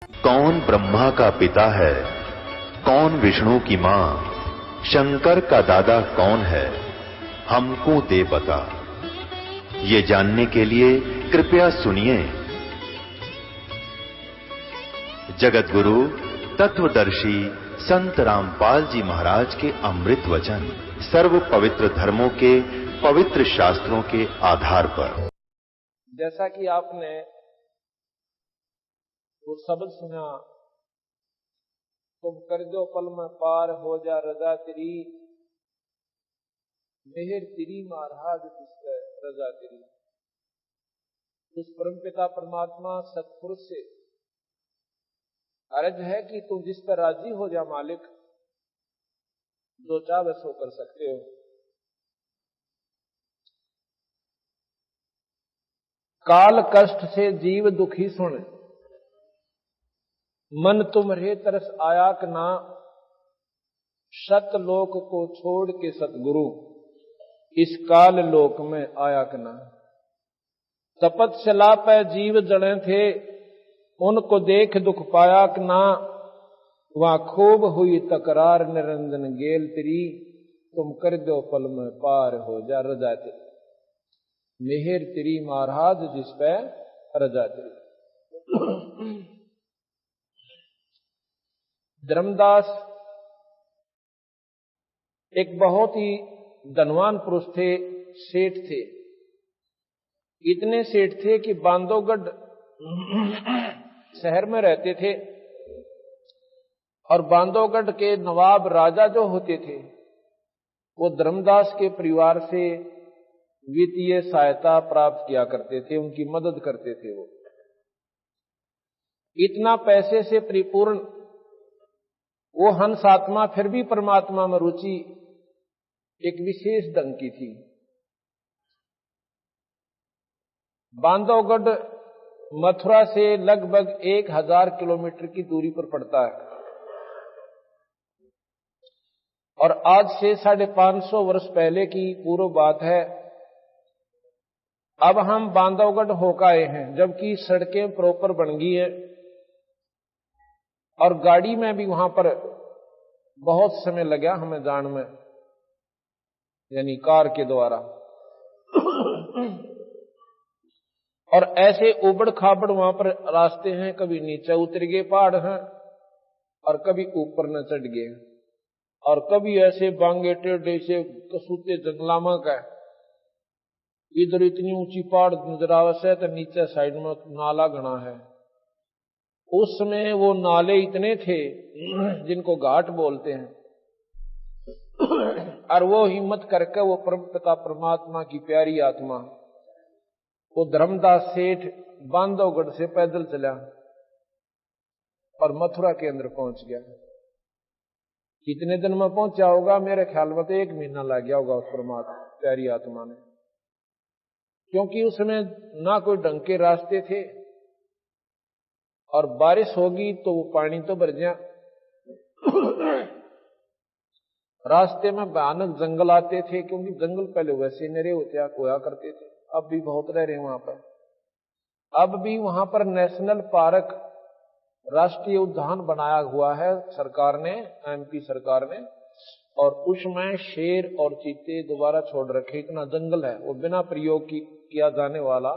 कौन ब्रह्मा का पिता है, कौन विष्णु की मां, शंकर का दादा कौन है, हमको दे बता। ये जानने के लिए कृपया सुनिए जगत गुरु तत्वदर्शी संत रामपाल जी महाराज के अमृत वचन सर्व पवित्र धर्मों के पवित्र शास्त्रों के आधार पर। जैसा कि आपने वो शब्द सुना, तुम कर दो पल में पार हो जा रजा तेरी, मेहर तेरी महाराज जिस रजा तेरी। उस परमपिता परमात्मा सतपुरुष से अर्ज है कि तुम जिस पर राजी हो जा मालिक, जो चाहे सो कर सकते हो। काल कष्ट से जीव दुखी सुन, मन तुम्हारे तरस आया कि ना, सतलोक को छोड़ के सतगुरु, इस काल लोक में आया कि ना। तपस्या पे जीव जड़े थे, उनको देख दुख पाया कि ना, वहां खूब हुई तकरार निरंजन गेल तेरी, तुम कर दो पल में पार हो जा रजा तेरी, मेहर तेरी महाराज जिस पे रजा तेरी। धर्मदास एक बहुत ही धनवान पुरुष थे, सेठ थे। इतने सेठ थे कि बांधवगढ़ शहर में रहते थे और बांधवगढ़ के नवाब राजा जो होते थे वो धर्मदास के परिवार से वित्तीय सहायता प्राप्त किया करते थे, उनकी मदद करते थे। वो इतना पैसे से परिपूर्ण वो हंस आत्मा, फिर भी परमात्मा में रुचि एक विशेष ढंग की थी। बांधवगढ़ मथुरा से लगभग 1000 किलोमीटर की दूरी पर पड़ता है और आज से 550 वर्ष पहले की पूर्व बात है। अब हम बांधवगढ़ होकर आए हैं, जबकि सड़कें प्रॉपर बन गई है और गाड़ी में भी वहां पर बहुत समय लगा हमें जाने में, यानी कार के द्वारा। और ऐसे उबड़ खाबड़ वहां पर रास्ते हैं, कभी नीचे उतर गए पहाड़ हैं और कभी ऊपर न चढ़ गए, और कभी ऐसे बांगे टेढ़े से कसूते जंगलामा का। इधर इतनी ऊंची पहाड़ नजर आवश्य तो नीचे साइड में नाला घना है। उस समय वो नाले इतने थे जिनको घाट बोलते हैं, और वो हिम्मत करके वो परमपिता परमात्मा की प्यारी आत्मा वो धर्मदास सेठ बांधवगढ़ से पैदल चला और मथुरा के अंदर पहुंच गया। कितने दिन में पहुंचा होगा? मेरे ख्याल में तो 1 महीना लग गया होगा उस परमात्मा प्यारी आत्मा ने, क्योंकि उसमें ना कोई ढंग के रास्ते थे और बारिश होगी तो वो पानी तो भर गया। रास्ते में भयानक जंगल आते थे, क्योंकि जंगल पहले वैसे नरे होया करते थे, अब भी बहुत रह रहे वहां पर। अब भी वहां पर नेशनल पार्क, राष्ट्रीय उद्यान बनाया हुआ है सरकार ने, एमपी सरकार ने, और उसमें शेर और चीते दोबारा छोड़ रखे। इतना जंगल है, वो बिना प्रयोग किया जाने वाला,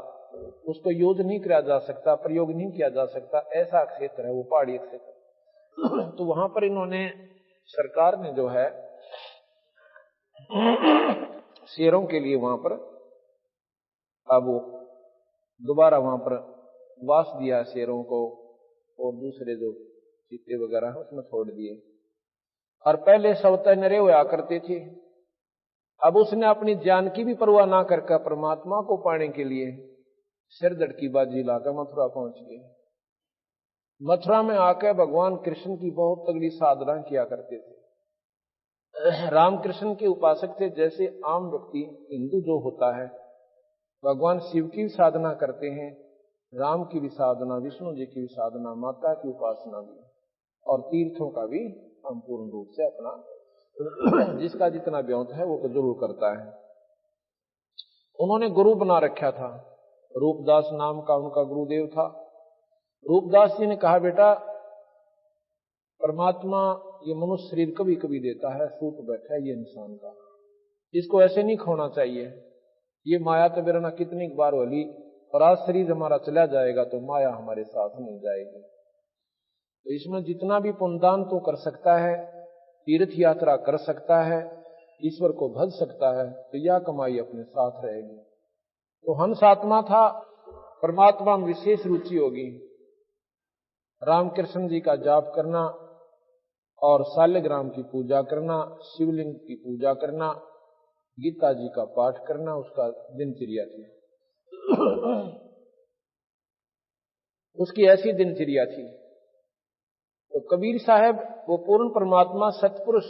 उसको यूज नहीं किया जा सकता, प्रयोग नहीं किया जा सकता, ऐसा क्षेत्र है वो, पहाड़ी क्षेत्र। तो वहां पर इन्होंने, सरकार ने जो है शेरों के लिए वहां पर अब वो दोबारा वहां पर वास दिया है शेरों को, और दूसरे जो चीते वगैरह हैं उसमें छोड़ दिए। और पहले सवता नरे हुआ करते थे, अब उसने अपनी जान की भी परवाह ना करके परमात्मा को पाने के लिए सिरदर्द की बाजी लाकर मथुरा पहुंच गए। मथुरा में आकर भगवान कृष्ण की बहुत तगड़ी साधना किया करते थे। रामकृष्ण के उपासक थे। जैसे आम व्यक्ति हिंदू जो होता है, भगवान शिव की साधना करते हैं, राम की भी साधना, विष्णु जी की भी साधना, माता की उपासना भी, और तीर्थों का भी हम पूर्ण रूप से अपना जिसका जितना व्योत है वो तो जरूर करता है। उन्होंने गुरु बना रखा था, रूपदास नाम का उनका गुरुदेव था। रूपदास जी ने कहा, बेटा परमात्मा ये मनुष्य शरीर कभी कभी देता है, सूत बैठा है ये इंसान का, इसको ऐसे नहीं खोना चाहिए। ये माया तो बिरना कितनी बार होली, और आज शरीर हमारा चला जाएगा तो माया हमारे साथ नहीं जाएगी। तो इसमें जितना भी पुण्यदान तो कर सकता है, तीर्थ यात्रा कर सकता है, ईश्वर को भज सकता है, तो यह कमाई अपने साथ रहेगी। तो हंस आत्मा था, परमात्मा में विशेष रुचि होगी। रामकृष्ण जी का जाप करना और शालिग्राम की पूजा करना, शिवलिंग की पूजा करना, गीता जी का पाठ करना उसका दिनचर्या थी। उसकी ऐसी दिनचर्या थी। तो कबीर साहब वो पूर्ण परमात्मा सतपुरुष,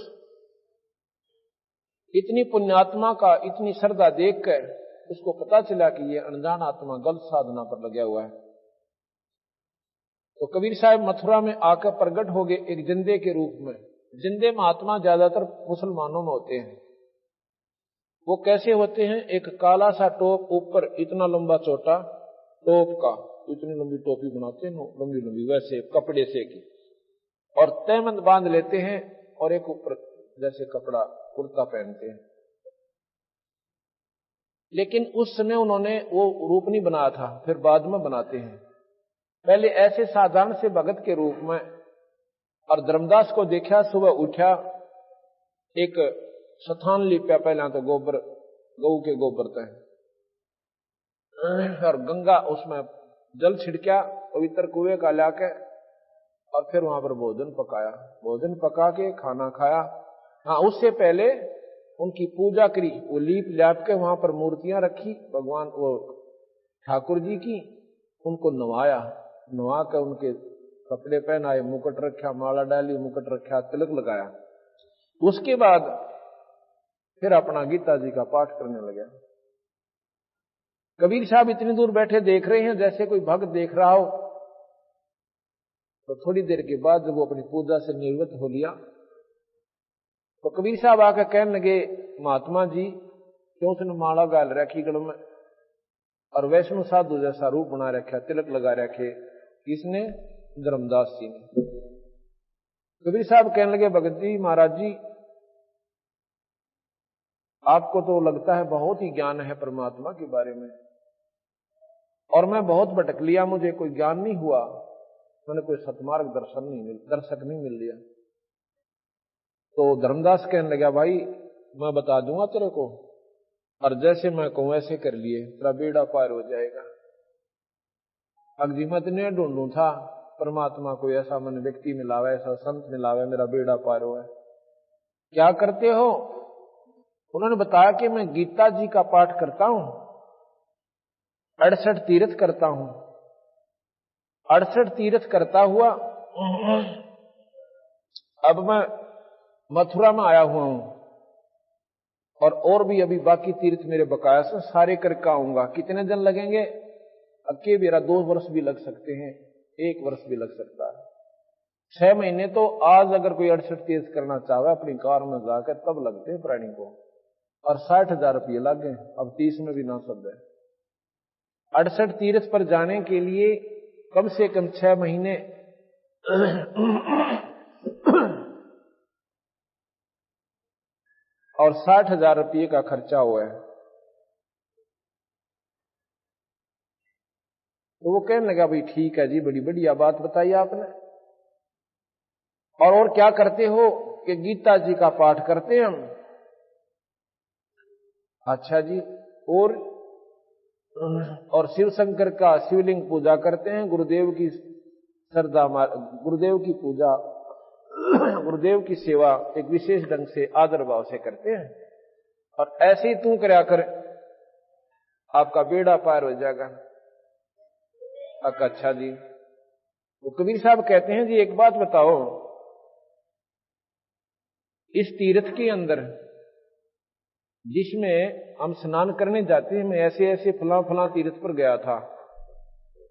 इतनी पुण्यात्मा का इतनी श्रद्धा देखकर उसको पता चला कि ये अनजान आत्मा गलत साधना पर लगा हुआ है। तो कबीर साहब मथुरा में आकर प्रकट हो गए एक जिंदे के रूप में। जिंदे महात्मा ज्यादातर मुसलमानों में होते हैं। वो कैसे होते हैं? एक काला सा टोप, ऊपर इतना लंबा चौटा टोप का, इतनी लंबी टोपी बनाते हैं लंबी लंबी, वैसे कपड़े से की, और तहमंद बांध लेते हैं, और एक ऊपर जैसे कपड़ा कुर्ता पहनते हैं। लेकिन उस समय उन्होंने वो रूप नहीं बनाया था, फिर बाद में बनाते हैं। पहले ऐसे साधारण से भगत के रूप में। और धर्मदास को देखा, सुबह उठा, एक स्थान लिपया, पहला तो गोबर, गऊ के गोबर थे, और गंगा उसमें जल छिड़का पवित्र कुएं का लाके, और फिर वहां पर भोजन पकाया, भोजन पका के खाना खाया। हाँ, उससे पहले उनकी पूजा करी, वो लीप ल्याप के वहां पर मूर्तियां रखी भगवान वो ठाकुर जी की, उनको नवाया, नवा कर उनके कपड़े पहनाए, मुकुट रखा, माला डाली, मुकुट रखा, तिलक लगाया। उसके बाद फिर अपना गीता जी का पाठ करने लगा। कबीर साहब इतनी दूर बैठे देख रहे हैं जैसे कोई भक्त देख रहा हो। तो थोड़ी देर के बाद जब वो अपनी पूजा से निवृत्त हो लिया, तो कबीर साहब आकर कहने लगे, महात्मा जी क्यों उसने माला गाल रखी गल में, और वैष्णो साधु जैसा रूप बना रखा, तिलक लगा रखे, किसने? धर्मदास जी ने। कबीर साहब कहने लगे, भगत जी महाराज जी, आपको तो लगता है बहुत ही ज्ञान है परमात्मा के बारे में, और मैं बहुत भटक लिया, मुझे कोई ज्ञान नहीं हुआ, मैंने कोई सतमार्ग दर्शक नहीं मिल लिया। तो धर्मदास कहने लगा, भाई मैं बता दूंगा तेरे को, और जैसे मैं कहूं ऐसे कर लिए, तेरा बेड़ा पार हो जाएगा। अगजिमत ने ढूंढू था परमात्मा को, ऐसा मन व्यक्ति मिलावे, ऐसा संत मिलावे, मेरा बेड़ा पार हो है। क्या करते हो? उन्होंने बताया कि मैं गीता जी का पाठ करता हूं, 68 तीर्थ करता हूं, 68 तीर्थ करता हुआ अब मैं मथुरा में आया हुआ हूं, और भी अभी बाकी तीर्थ मेरे बकाया से सारे करके आऊंगा। कितने दिन लगेंगे? अक्के मेरा 2 वर्ष भी लग सकते हैं, 1 वर्ष भी लग सकता है, 6 महीने तो आज अगर कोई 68 तीर्थ करना चाहे अपनी कार में जाकर तब लगते हैं प्राणी को, और 60,000 रुपये लग गए, अब 30 में भी ना सब है। 68 तीर्थ पर जाने के लिए कम से कम 6 महीने और 60,000 रुपये का खर्चा हुआ है। तो वो कहने लगा, भाई ठीक है जी, बड़ी बढ़िया बात बताई आपने, और क्या करते हो? कि गीता जी का पाठ करते हैं हम। अच्छा जी, और शिव शंकर का शिवलिंग पूजा करते हैं, गुरुदेव की श्रद्धा, गुरुदेव की पूजा, गुरुदेव की सेवा एक विशेष ढंग से आदर भाव से करते हैं, और ऐसे ही तू करया कर, आपका बेड़ा पार हो जाएगा। अच्छा जी। तो कबीर साहब कहते हैं, जी एक बात बताओ, इस तीर्थ के अंदर जिसमें हम स्नान करने जाते हैं, मैं ऐसे ऐसे फला तीर्थ पर गया था,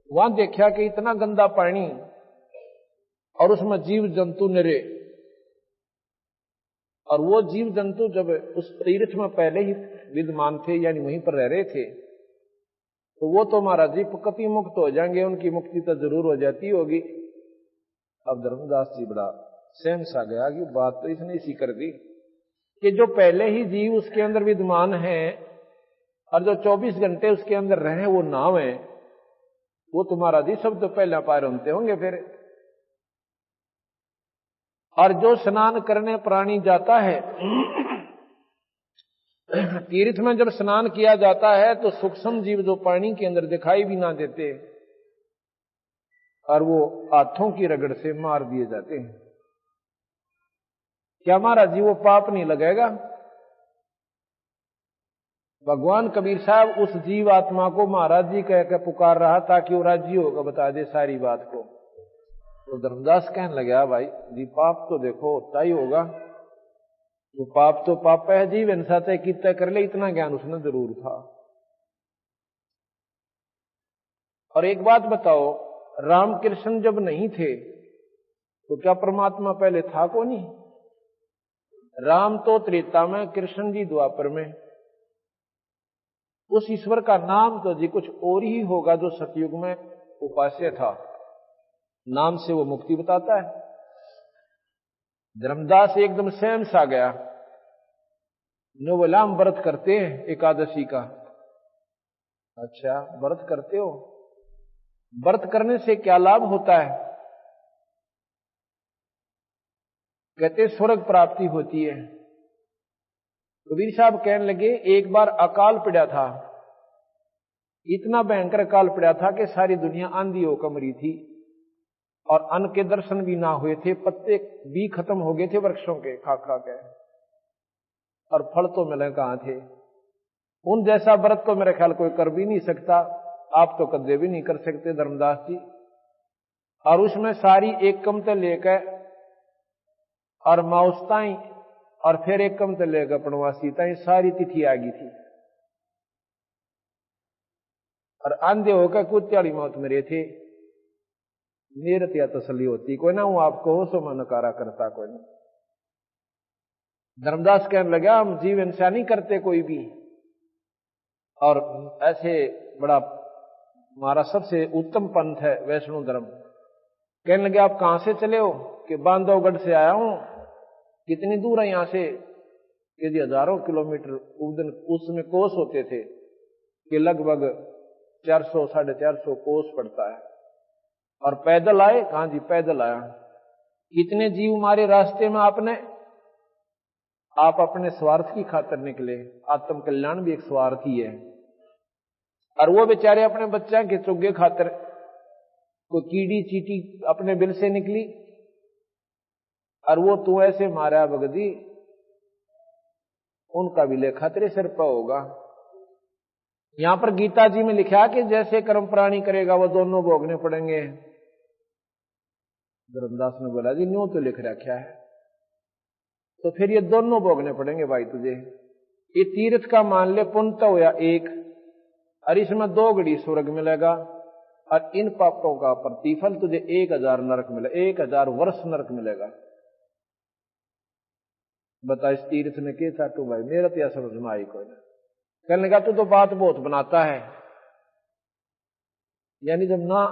वहां देखा कि इतना गंदा पानी, और उसमें जीव जंतु निरे, और वो जीव जंतु जब उस तीर्थ में पहले ही विद्यमान थे, यानी वहीं पर रह रहे थे, तो वो तो महाराज जी कति मुक्त हो जाएंगे, उनकी मुक्ति तो जरूर हो जाती होगी। अब धर्मदास जी बड़ा सहम सा गया कि बात तो इसने इसी कर दी कि जो पहले ही जीव उसके अंदर विद्यमान है और जो 24 घंटे उसके अंदर रहे वो नाव है, वो तुम्हारा जी सब तो पहले पार होते होंगे फिर। और जो स्नान करने प्राणी जाता है तीर्थ में जब स्नान किया जाता है तो सूक्ष्म जीव जो पानी के अंदर दिखाई भी ना देते और वो हाथों की रगड़ से मार दिए जाते हैं। क्या महाराज जी वो पाप नहीं लगेगा? भगवान कबीर साहब उस जीव आत्मा को महाराज जी कह के पुकार रहा ताकि वो राजी होगा बता दे सारी बात को। तो धर्मदास कहने लगा भाई जी पाप तो देखो होता ही होगा, वो पाप तो पाप है, जीव इंसान तय कितना कर ले इतना ज्ञान उसने जरूर था। और एक बात बताओ, रामकृष्ण जब नहीं थे तो क्या परमात्मा पहले था को नहीं? राम तो त्रेता में, कृष्ण जी द्वापर में। उस ईश्वर का नाम तो जी कुछ और ही होगा जो सतयुग में उपास्य था, नाम से वो मुक्ति बताता है। धर्मदास एकदम सहम सा गया। नो बोला हम व्रत करते हैं एकादशी का। अच्छा व्रत करते हो, व्रत करने से क्या लाभ होता है? कहते स्वर्ग प्राप्ति होती है। कबीर साहब कहने लगे एक बार अकाल पड़ा था, इतना भयंकर अकाल पड़ा था कि सारी दुनिया आंधी होकर मरी थी और अन्न के दर्शन भी ना हुए थे, पत्ते भी खत्म हो गए थे वृक्षों के खा खा के, और फल तो मिले कहां थे। उन जैसा व्रत तो मेरे ख्याल कोई कर भी नहीं सकता, आप तो कदे भी नहीं कर सकते धर्मदास जी। और उसमें सारी एक कमते लेकर और माउसताई और फिर एक कमते लेकर पणवासी ताई सारी तिथि आ गई थी और आंधे होकर कुत्याली मौत मरे थे। मेरत या तसली होती कोई ना, हूं आपको हो सो मैं नकारा करता कोई ना। धर्मदास कहने लगा हम जीवन से नहीं करते कोई भी, और ऐसे बड़ा हमारा सबसे उत्तम पंथ है वैष्णो धर्म। कहने लगे आप कहां से चले हो? कि बांधवगढ़ से आया हूं। कितनी दूर है यहां से? यदि हजारों किलोमीटर। उसमें कोस होते थे कि लगभग 400-450 कोस पड़ता है। और पैदल आए? कहां जी पैदल आया। कितने जीव मारे रास्ते में आपने? आप अपने स्वार्थ की खातिर निकले, आत्म कल्याण भी एक स्वार्थ ही है। और वो बेचारे अपने बच्चा के चुग्गे खातिर, कोई कीड़ी चीटी अपने बिल से निकली और वो तू ऐसे मारा भगदी, उनका भी लेखा तेरे सिर पर होगा। यहां पर गीता जी में लिखा कि जैसे कर्म प्राणी करेगा वो दोनों भोगने पड़ेंगे। धर्मदास ने बोला जी न्यू तो लिख रखा है, तो फिर ये दोनों भोगने पड़ेंगे भाई तुझे। ये तीर्थ का मान ले पुण्य तो होया एक, और इसमें 2 घड़ी स्वर्ग मिलेगा, और इन पापों का प्रतिफल तुझे 1000 नरक मिलेगा, 1000 वर्ष नरक मिलेगा। बता इस तीर्थ ने क्या चाटू भाई, मेरा तो यह समझ में आई कोई ना। कहने लगा तू तो बात बहुत बनाता है, यानी जब ना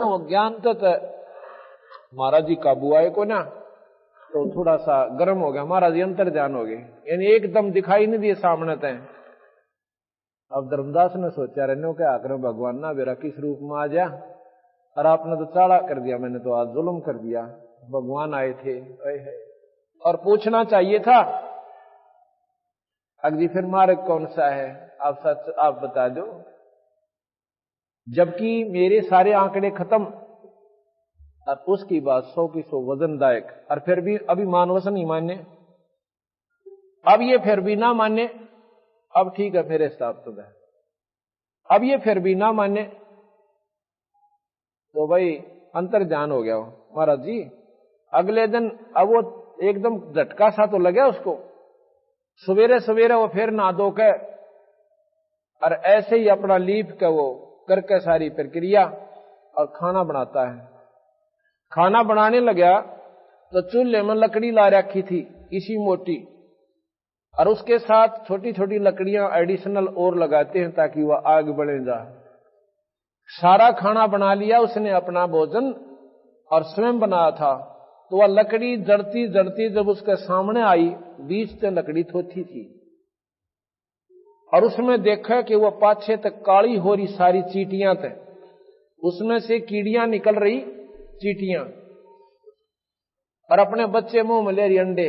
वो ज्ञान तो महाराज जी काबू आए को ना, तो थोड़ा सा गर्म हो गया महाराज जी, अंतर ध्यान हो गए, यानी एकदम दिखाई नहीं दिए सामने तय। अब धर्मदास ने सोचा रहने क्या आकर भगवान ना मेरा किस रूप में आ जा, और आपने तो चाड़ा कर दिया, मैंने तो आज जुल्म कर दिया। भगवान आए थे और पूछना चाहिए था अगली फिर मार्ग कौन सा है, आप सच आप बता दो। जबकि मेरे सारे आंकड़े खत्म और उसकी बात 100 की 100 वजनदायक, और फिर भी अभी मानवस नहीं माने, अब ये फिर भी ना माने, अब ठीक है मेरे हिसाब तो है, अब ये फिर भी ना माने तो भाई अंतर जान हो गया महाराज जी। अगले दिन अब वो एकदम झटका सा तो लगा उसको, सवेरे सवेरे वो फिर नहा धो के और ऐसे ही अपना लीप के वो करके सारी प्रक्रिया और खाना बनाता है। खाना बनाने लगा तो चूल्हे में लकड़ी ला रखी थी इसी मोटी, और उसके साथ छोटी छोटी लकड़ियां एडिशनल और लगाते हैं ताकि वह आग बढ़े जा। सारा खाना बना लिया उसने, अपना भोजन, और स्वयं बनाया था। तो वह लकड़ी जड़ती जड़ती जब उसके सामने आई, बीच से लकड़ी थोथी थी, और उसमें देखा कि वह पाछे तक काली हो रही सारी चींटियां थे, उसमें से कीड़ियां निकल रही, चींटियां, और अपने बच्चे मुंह में ले रही अंडे।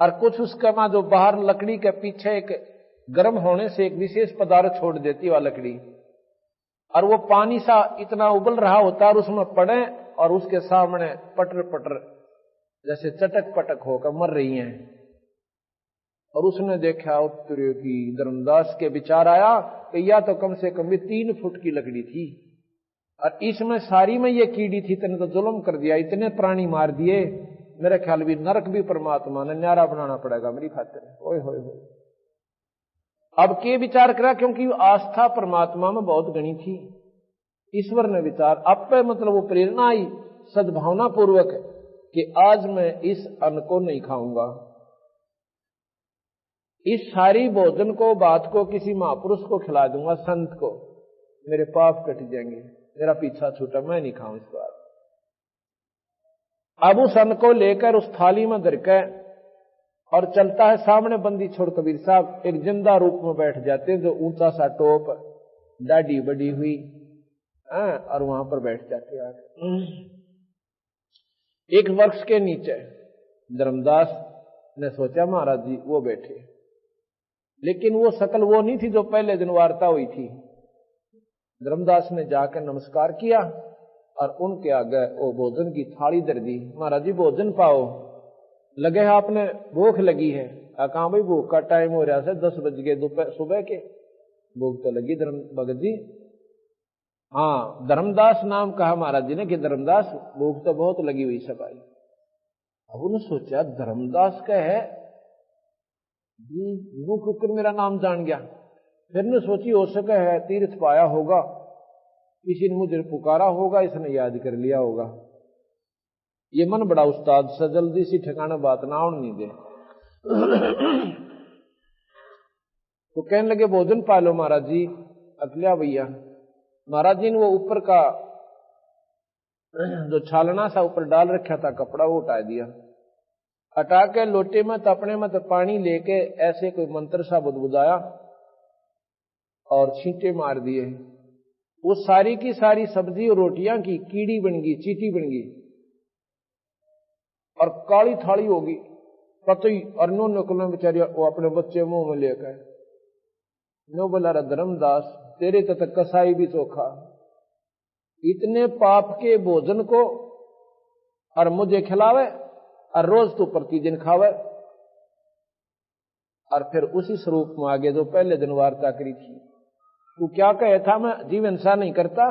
और कुछ उसका मां जो बाहर लकड़ी के पीछे एक गर्म होने से एक विशेष पदार्थ छोड़ देती वह लकड़ी, और वो पानी सा इतना उबल रहा होता, और उसमें पड़े और उसके सामने पटर पटर जैसे चटक पटक होकर मर रही हैं। और उसने देखा, उत्तरे की धर्मदास के विचार आया कि या तो कम से कम भी 3 फुट की लकड़ी थी, और इसमें सारी में ये कीड़ी थी, तने तो जुल्म कर दिया, इतने प्राणी मार दिए। मेरे ख्याल भी नरक भी परमात्मा ने न्यारा बनाना पड़ेगा मेरी खातिर। ओए होए होए। अब के विचार करा, क्योंकि आस्था परमात्मा में बहुत गणी थी। ईश्वर ने विचार अब पे, मतलब वो प्रेरणा आई सद्भावना पूर्वक कि आज मैं इस अन्न को नहीं खाऊंगा, इस सारी भोजन को, बात को किसी महापुरुष को खिला दूंगा, संत को, मेरे पाप कट जाएंगे, मेरा पीछा छूटा, मैं नहीं खाऊं इस बार। अब उस अन्न को लेकर उस थाली में धरकर और चलता है, सामने बंदी छोड़ कबीर साहब एक जिंदा रूप में बैठ जाते हैं, जो ऊंचा सा टोप, दाढ़ी बड़ी हुई, और वहां पर बैठ जाते हैं। एक वृक्ष के नीचे धर्मदास ने सोचा महाराज जी वो बैठे, लेकिन वो शकल वो नहीं थी जो पहले दिन वार्ता हुई थी। धर्मदास ने जाकर नमस्कार किया और उनके आगे वो भोजन की थाली धर दी। महाराज जी भोजन पाओ, लगे है आपने भूख लगी है। कहा भाई भूख का टाइम हो रहा है, 10 बज गए दोपहर सुबह के, भूख तो लगी धर्म भगत जी। हाँ, धर्मदास नाम कहा महाराज जी ने कि धर्मदास भूख तो बहुत लगी हुई सब आई। अब उन्होंने सोचा धर्मदास का है वो कुकर मेरा नाम जान गया। फिर ने सोची हो सके है तीर्थ पाया होगा, किसी ने मुझे पुकारा होगा, इसने याद कर लिया होगा। ये मन बड़ा उस्ताद से जल्दी सी ठिकाना बात ना आउन नहीं दे। तो कहने लगे भोजन पालो महाराज जी। अकलिया भैया महाराज जी ने वो ऊपर का जो छालना सा ऊपर डाल रखा था कपड़ा वो उठा दिया, हटा के लोटे में तपने में तो पानी लेके ऐसे कोई मंत्र सा बुदबुदाया और छींटे मार दिए। वो सारी की सारी सब्जी और रोटियां की कीड़ी बन गई, चीटी बन गई और काली थाली होगी कतई। और नो निकलो बेचारी वो अपने बच्चे मुंह में लेकर नो बोला धर्मदास तेरे तक कसाई भी चोखा, इतने पाप के भोजन को और मुझे खिलावे और रोज तू प्रतिदिन खावे। और फिर उसी स्वरूप में आगे जो पहले दिन वार्ता करी थी, तू क्या कहे था मैं जीव हिंसा नहीं करता,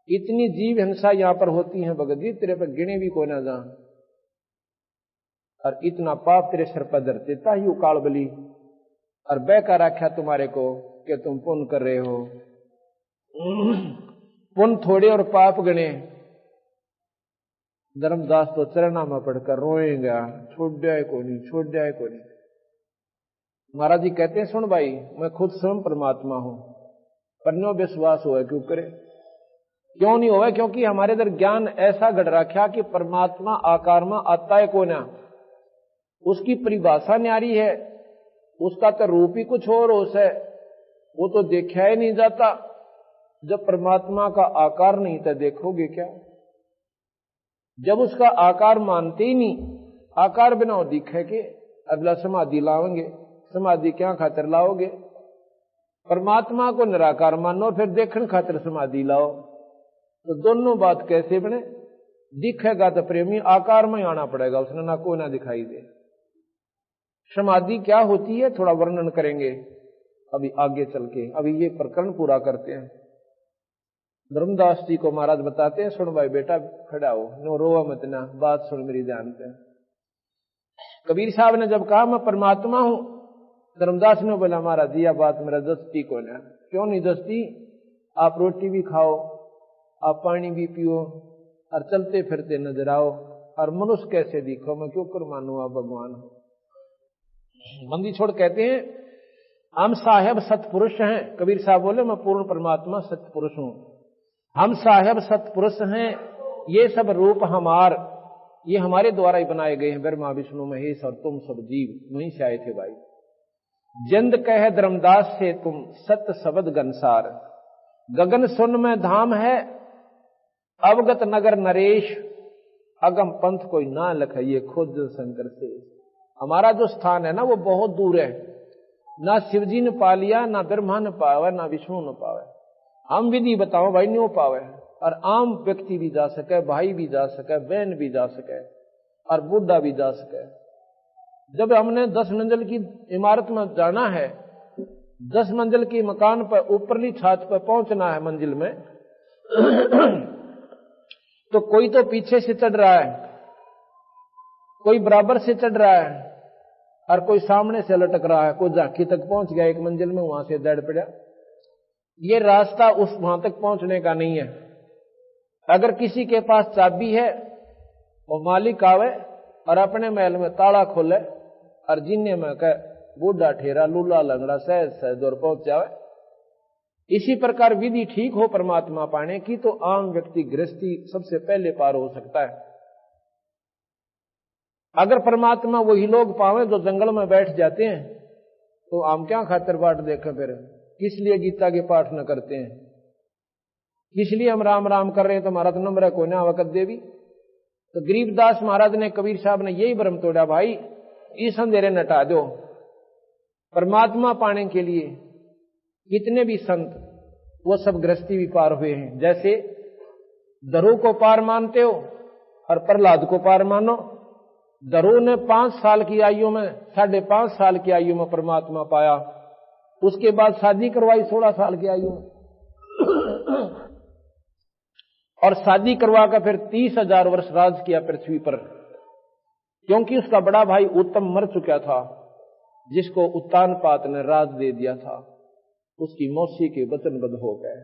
इतनी जीव हिंसा यहां पर होती है भगत जी तेरे पर गिने भी को ना जा, और इतना पाप तेरे सिर पर धरते था ही काल बली, और बेकार आख्या तुम्हारे को कि तुम पुण्य कर रहे हो। पुण्य थोड़े और पाप गणे। धर्मदास तो चरणा में पढ़कर रोएगा, छोड़ जाए को नहीं, छोड़ जाए को नहीं। महाराज जी कहते हैं सुन भाई मैं खुद स्वयं परमात्मा हूं, पर नो विश्वास हो क्यों करे, क्यों नहीं होगा, क्योंकि हमारे इधर ज्ञान ऐसा गढ़ रखा कि परमात्मा आकार में आता है को ना, उसकी परिभाषा न्यारी है, उसका तो रूप ही कुछ और है, वो तो देखा ही नहीं जाता। जब परमात्मा का आकार नहीं तो देखोगे क्या, जब उसका आकार मानते ही नहीं, आकार बिना दिखे के अगला समाधि लाओगे, समाधि क्या खातिर लाओगे, परमात्मा को निराकार मानो फिर देखने खातिर समाधि लाओ, तो दोनों बात कैसे बने, दिखेगा तो प्रेमी आकार में आना पड़ेगा, उसने ना को ना दिखाई दे। समाधि क्या होती है थोड़ा वर्णन करेंगे अभी आगे चल के, अभी ये प्रकरण पूरा करते हैं। धर्मदास जी को महाराज बताते हैं सुन भाई बेटा खड़ा हो, नो रोवा मत ना, बात सुन मेरी ध्यान से। कबीर साहब ने जब कहा मैं परमात्मा हूं, धर्मदास ने बोला महाराज जी यह बात मेरा दस्ती को ना, क्यों नहीं दस्ती, आप रोटी भी खाओ, आप पानी भी पियो और चलते फिरते नजर आओ, और मनुष्य कैसे दिखो, मैं क्यों कर मानू आप भगवान हो। बंदी छोड़ कहते हैं हम साहेब सतपुरुष हैं। कबीर साहब बोले मैं पूर्ण परमात्मा सतपुरुष हूं। हम साहेब सतपुरुष हैं, ये सब रूप हमार, ये हमारे द्वारा ही बनाए गए हैं। ब्रह्मा विष्णु महेश और तुम सब जीव वहीं से आए थे भाई। जिंद कहे धर्मदास से तुम सत्य शब्द गनसार, गगन सुन में धाम है अवगत नगर नरेश, अगम पंथ कोई ना लखाइए खोज शंकर से। हमारा जो स्थान है ना वो बहुत दूर है, ना शिवजी ने पा लिया, ना ब्रह्मा ने पावे, ना विष्णु ने पावे। हम विधि बताओ भाई नहीं हो पावे, और आम व्यक्ति भी जा सके, भाई भी जा सके, बहन भी जा सके, और बूढ़ा भी जा सके। जब हमने 10 मंजिल की इमारत में जाना है, 10 मंजिल की मकान पर ऊपरली छत पर पहुंचना है मंजिल में तो कोई तो पीछे से चढ़ रहा है, कोई बराबर से चढ़ रहा है, और कोई सामने से लटक रहा है। कोई झांकी तक पहुंच गया एक मंजिल में, वहां से दड़ पड़ा। ये रास्ता उस वहां तक पहुंचने का नहीं है। अगर किसी के पास चाबी है वो मालिक आवे और अपने महल में ताला खोले और जीने में कह बूढ़ा ठेरा लूला लंगड़ा सहज सहज और पहुंच जावे। इसी प्रकार विधि ठीक हो परमात्मा पाने की तो आम व्यक्ति गृहस्थी सबसे पहले पार हो सकता है। अगर परमात्मा वही लोग पावे जो जंगल में बैठ जाते हैं तो हम क्या खातिर बाट देखें, फिर किस लिए गीता के पाठ न करते हैं, किस लिए हम राम राम कर रहे हैं। तो हमारा तो नंबर है कोई ना वक़्त देवी। तो गरीबदास महाराज ने, कबीर साहब ने यही भ्रम तोड़ा, भाई इस अंधेरे नटा दो। परमात्मा पाने के लिए कितने भी संत वो सब गृहस्थी भी पार हुए हैं। जैसे दरो को पार मानते हो और प्रहलाद को पार मानो। दरो ने 5 साल की आयु में, 5.5 साल की आयु में परमात्मा पाया। उसके बाद शादी करवाई 16 साल की आयु में और शादी करवा कर फिर 30,000 वर्ष राज किया पृथ्वी पर, क्योंकि उसका बड़ा भाई उत्तम मर चुका था, जिसको उत्तानपाद ने राज दे दिया था। उसकी मौसी के वचनबद्ध हो गए।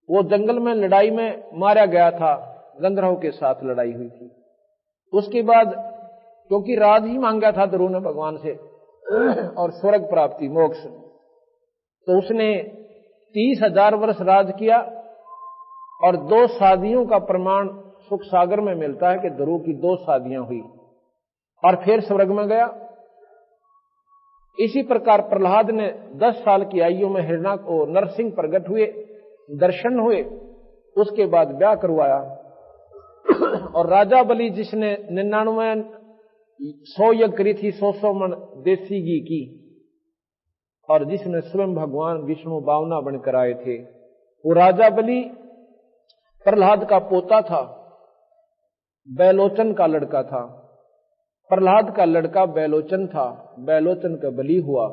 वो जंगल में लड़ाई में मारा गया था, गंधर्व के साथ लड़ाई हुई थी। उसके बाद क्योंकि राज ही मांगा था ध्रुव ने भगवान से और स्वर्ग प्राप्ति मोक्ष, तो उसने 30,000 वर्ष राज किया। और 2 शादियों का प्रमाण सुख सागर में मिलता है कि ध्रुव की 2 शादियां हुई और फिर स्वर्ग में गया। इसी प्रकार प्रहलाद ने 10 साल की आयु में हिरण्य को नरसिंह प्रकट हुए, दर्शन हुए, उसके बाद ब्याह करवाया। और राजा बलि जिसने 100 यज्ञ करी थी, 100 मन देसी घी की, और जिसने स्वयं भगवान विष्णु 52 बनकर आए थे, वो राजा बलि प्रहलाद का पोता था, बैलोचन का लड़का था। प्रहलाद का लड़का बैलोचन था, बैलोचन का बलि हुआ।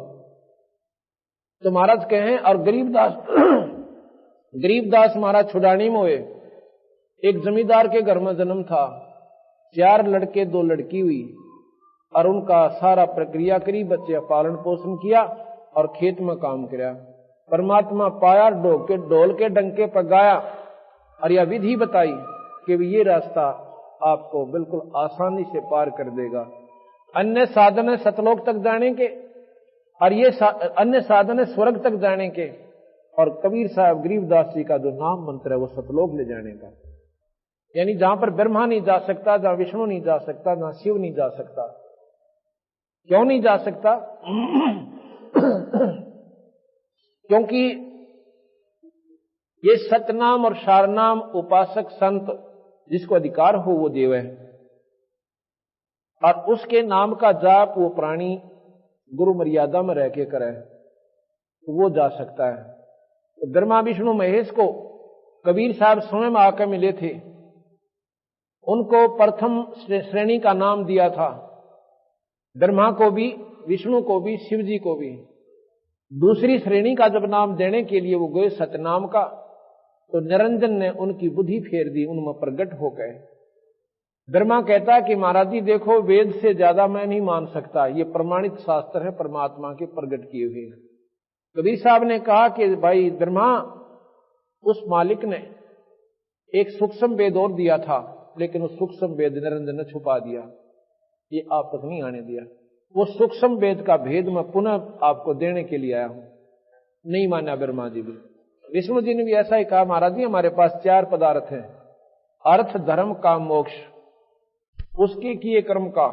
तो महाराज कहें, और गरीबदास महाराज छुड़ानी में हुए। एक जमींदार के घर में जन्म था, 4 लड़के 2 लड़की हुई, और उनका सारा प्रक्रिया करी, बच्चे पालन पोषण किया और खेत में काम किया। परमात्मा पाया, ढोल के डंके पर गाया और यह विधि बताई कि ये रास्ता आपको बिल्कुल आसानी से पार कर देगा। अन्य साधन है सतलोक तक जाने के, और ये अन्य साधन है स्वर्ग तक जाने के। और कबीर साहब गरीबदास जी का जो नाम मंत्र है वो सतलोक ले जाने का, यानी जहां पर ब्रह्मा नहीं जा सकता, जहां विष्णु नहीं जा सकता, जहां शिव नहीं जा सकता। क्यों नहीं जा सकता? क्योंकि ये सतनाम और शारनाम उपासक संत जिसको अधिकार हो वो देव है, और उसके नाम का जाप वो प्राणी गुरु मर्यादा में रह के करे तो वो जा सकता है। तो ब्रह्मा विष्णु महेश को कबीर साहब स्वयं आकर मिले थे, उनको प्रथम श्रेणी का नाम दिया था, ब्रह्मा को भी, विष्णु को भी, शिव जी को भी। दूसरी श्रेणी का जब नाम देने के लिए वो गए सतनाम का, तो निरंजन ने उनकी बुद्धि फेर दी, उनमें प्रकट हो गए। ब्रह्मा कहता है कि महाराज जी देखो, वेद से ज्यादा मैं नहीं मान सकता, ये प्रमाणित शास्त्र है परमात्मा के प्रकट किए हुए। कबीर साहब ने कहा कि भाई ब्रह्मा, उस मालिक ने एक सूक्ष्म वेद और दिया था, लेकिन उस सूक्ष्म वेद निरंजन ने छुपा दिया, ये आप तक नहीं आने दिया। वो सूक्ष्म वेद का भेद मैं पुनः आपको देने के लिए आया हूं। नहीं माना ब्रह्मा जी भी। विष्णु जी ने भी ऐसा ही कहा, महाराज जी हमारे पास 4 पदार्थ हैं, अर्थ, धर्म, काम, मोक्ष। उसके किए कर्म का,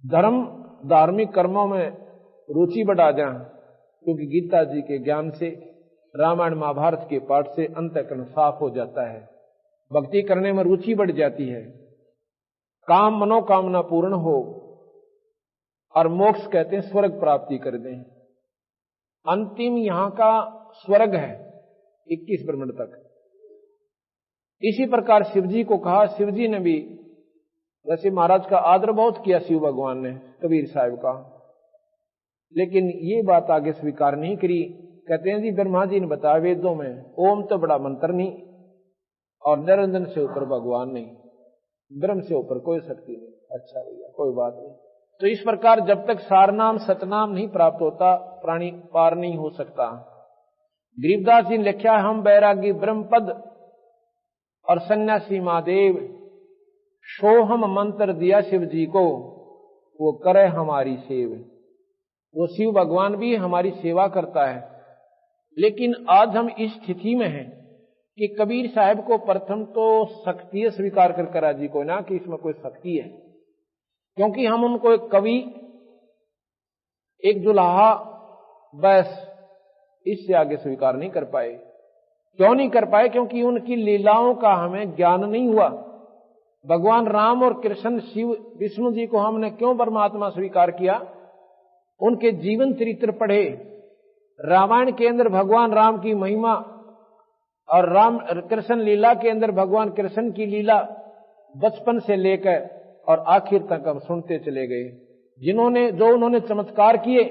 धर्म धार्मिक कर्मों में रुचि बढ़ा जाए, क्योंकि गीता जी के ज्ञान से, रामायण महाभारत के पाठ से अंतःकरण साफ हो जाता है, भक्ति करने में रुचि बढ़ जाती है, काम मनोकामना पूर्ण हो, और मोक्ष कहते हैं स्वर्ग प्राप्ति कर दें। अंतिम यहां का स्वर्ग है 21 ब्रह्मांड तक। इसी प्रकार शिव जी को कहा, शिव जी ने भी वैसे महाराज का आदर बहुत किया शिव भगवान ने कबीर साहब का, लेकिन ये बात आगे स्वीकार नहीं करी। कहते हैं जी ब्रह्मा जी ने बताया वेदों में, ओम तो बड़ा मंत्र नहीं, और निरंजन से ऊपर भगवान नहीं, ब्रह्म से ऊपर कोई शक्ति नहीं। अच्छा भैया कोई बात नहीं। तो इस प्रकार जब तक सारनाम सतनाम नहीं प्राप्त होता, प्राणी पार नहीं हो सकता। गरीबदास जी ने लिखा, हम बैरागी ब्रह्मपद और सन्यासी महादेव, सोहम मंत्र दिया शिव जी को, वो करे हमारी सेव। वो शिव भगवान भी हमारी सेवा करता है। लेकिन आज हम इस स्थिति में हैं कि कबीर साहब को प्रथम तो शक्ति स्वीकार कर करा जी को ना कि इसमें कोई शक्ति है, क्योंकि हम उनको एक कवि, एक दुल्हा, बस इससे आगे स्वीकार नहीं कर पाए। क्यों नहीं कर पाए? क्योंकि उनकी लीलाओं का हमें ज्ञान नहीं हुआ। भगवान राम और कृष्ण, शिव, विष्णु जी को हमने क्यों परमात्मा स्वीकार किया? उनके जीवन चरित्र पढ़े। रामायण के अंदर भगवान राम की महिमा और राम कृष्ण लीला के अंदर भगवान कृष्ण की लीला बचपन से लेकर और आखिर तक हम सुनते चले गए। जो उन्होंने चमत्कार किए,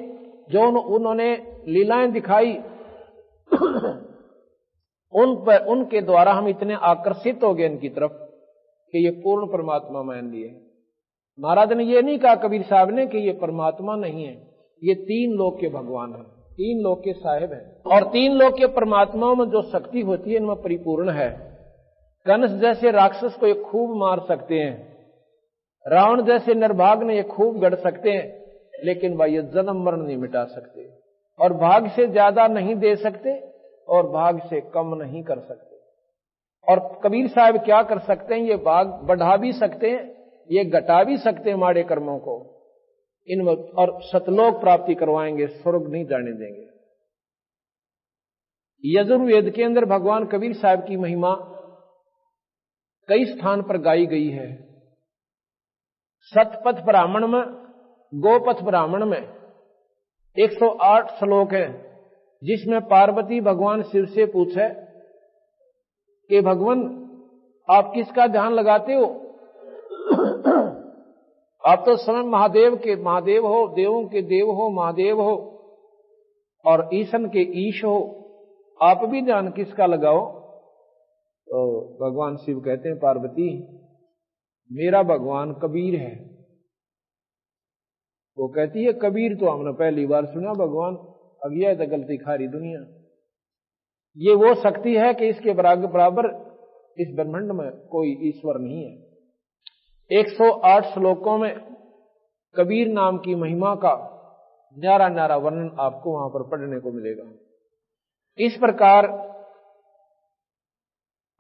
जो उन्होंने लीलाएं दिखाई, उनके द्वारा हम इतने आकर्षित हो गए इनकी तरफ कि ये पूर्ण परमात्मा मान लिए। महाराज ने ये नहीं कहा कबीर साहब ने कि ये परमात्मा नहीं है, ये 3 लोक के भगवान है, 3 लोक के साहिब है। और 3 लोक के परमात्माओं में जो शक्ति होती है इनमें परिपूर्ण है। कंस जैसे राक्षस को ये खूब मार सकते हैं, रावण जैसे निर्भाग ने ये खूब गढ़ सकते हैं, लेकिन भाई ये जन्म मरण नहीं मिटा सकते, और भाग से ज्यादा नहीं दे सकते और भाग से कम नहीं कर सकते। और कबीर साहब क्या कर सकते हैं? ये भाग बढ़ा भी सकते हैं, ये घटा भी सकते हैं माड़े कर्मों को इनमें, और सतलोक प्राप्ति करवाएंगे, स्वर्ग नहीं जाने देंगे। यजुर्वेद के अंदर भगवान कबीर साहब की महिमा कई स्थान पर गाई गई है। सतपथ ब्राह्मण में, गोपथ ब्राह्मण में 108 श्लोक है, जिसमें पार्वती भगवान शिव से पूछे कि भगवान आप किसका ध्यान लगाते हो? आप तो स्वयं महादेव के महादेव हो, देवों के देव हो, महादेव हो, और ईशन के ईश हो, आप भी ध्यान किसका लगाओ? तो भगवान शिव कहते हैं पार्वती मेरा भगवान कबीर है। वो कहती है कबीर तो हमने पहली बार सुना भगवान, अब यह तो गलती खारी दुनिया। ये वो शक्ति है कि इसके बराबर इस ब्रह्मांड में कोई ईश्वर नहीं है। 108 श्लोकों में कबीर नाम की महिमा का न्यारा न्यारा वर्णन आपको वहां पर पढ़ने को मिलेगा। इस प्रकार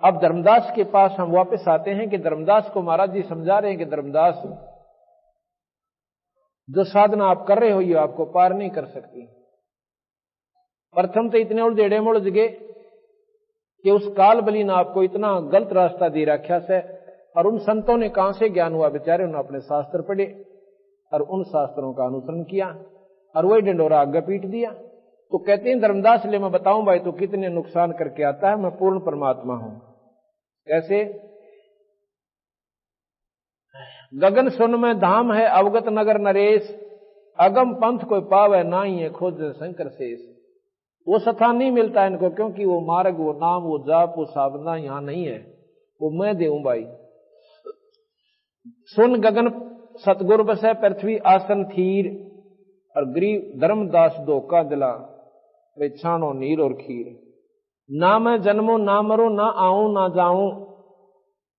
अब धर्मदास के पास हम वापस आते हैं कि धर्मदास को महाराज जी समझा रहे हैं कि धर्मदास जो साधना आप कर रहे हो ये आपको पार नहीं कर सकती। प्रथम तो इतने उलझेड़े मुलझ गए कि उस काल बली ने आपको इतना गलत रास्ता दे रखा है, और उन संतों ने कहां से ज्ञान हुआ? बेचारे उन्होंने अपने शास्त्र पढ़े और उन शास्त्रों का अनुसरण किया और वही डंडोरा आगे पीट दिया। तो कहते हैं धर्मदास ले मैं बताऊं भाई तो कितने नुकसान करके आता है, मैं पूर्ण परमात्मा हूं। कैसे? गगन सुन में धाम है अवगत नगर नरेश, अगम पंथ कोई पावे नाई है खोज शंकर शेष। वो स्थान नहीं मिलता इनको, क्योंकि वो मार्ग, वो नाम, वो जाप, वो साधना यहां नहीं है। वो मैं देऊं भाई। सुन गगन सतगुर बसे पृथ्वी आसन थीर, और गरीब धर्मदास धोखा दिला वे छानो नीर और खीर। ना मैं जन्मो ना मरो, ना आऊं ना जाऊं,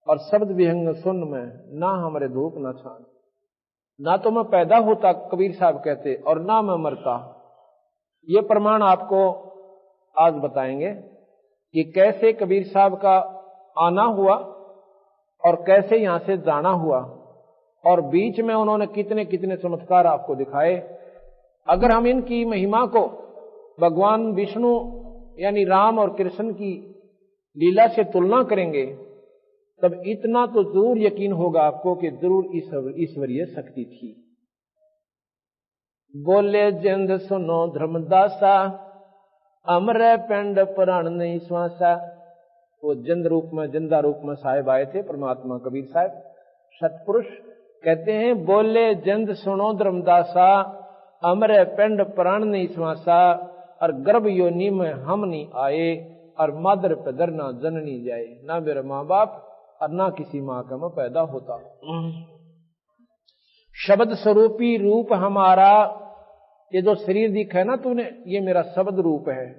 और शब्द विहंग सुन में ना हमारे धूप ना छान। ना तो मैं पैदा होता, कबीर साहब कहते, और ना मैं मरता। ये प्रमाण आपको आज बताएंगे कि कैसे कबीर साहब का आना हुआ और कैसे यहां से जाना हुआ, और बीच में उन्होंने कितने कितने चमत्कार आपको दिखाए। अगर हम इनकी महिमा को भगवान विष्णु यानी राम और कृष्ण की लीला से तुलना करेंगे, तब इतना तो जरूर यकीन होगा आपको कि जरूर ईश्वरीय शक्ति थी। बोले जिंद सुनो धर्मदासा, अमर पिंड प्राण नहीं श्वासा। वो जिंद रूप में, जिंदा रूप में साहेब आए थे परमात्मा कबीर साहब सतपुरुष। कहते हैं बोले जिंद सुनो धर्मदासा, अमर पिंड प्राण नहीं श्वासा। और गर्भ योनि में हम नहीं आए, और मादर पदर ना जननी जाए। ना मेरे माँ बाप और ना किसी माँ का मैं पैदा होता। शब्द स्वरूपी रूप हमारा, ये जो शरीर दिखा है ना तूने, ये मेरा शब्द रूप है।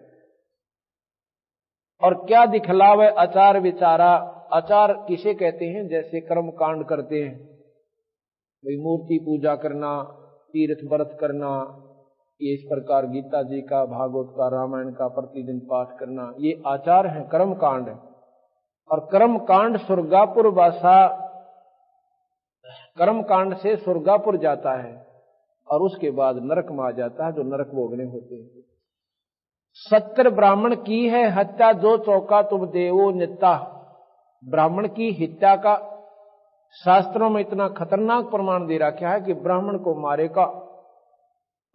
और क्या दिखलावे आचार विचारा। आचार किसे कहते हैं? जैसे कर्म कांड करते हैं, भाई मूर्ति पूजा करना, तीर्थ व्रत करना, ये इस प्रकार गीता जी का, भागवत का, रामायण का प्रतिदिन पाठ करना, ये आचार है, कर्म कांड है। और कर्म कांड स्वर्गापुर वासा, कर्म कांड से स्वर्गापुर जाता है और उसके बाद नरक में आ जाता है, जो नरक भोगने होते हैं। 70 ब्राह्मण की है हत्या, जो चौका तुम देवो नित्ता। ब्राह्मण की हत्या का शास्त्रों में इतना खतरनाक प्रमाण दे रखा है कि ब्राह्मण को मारे का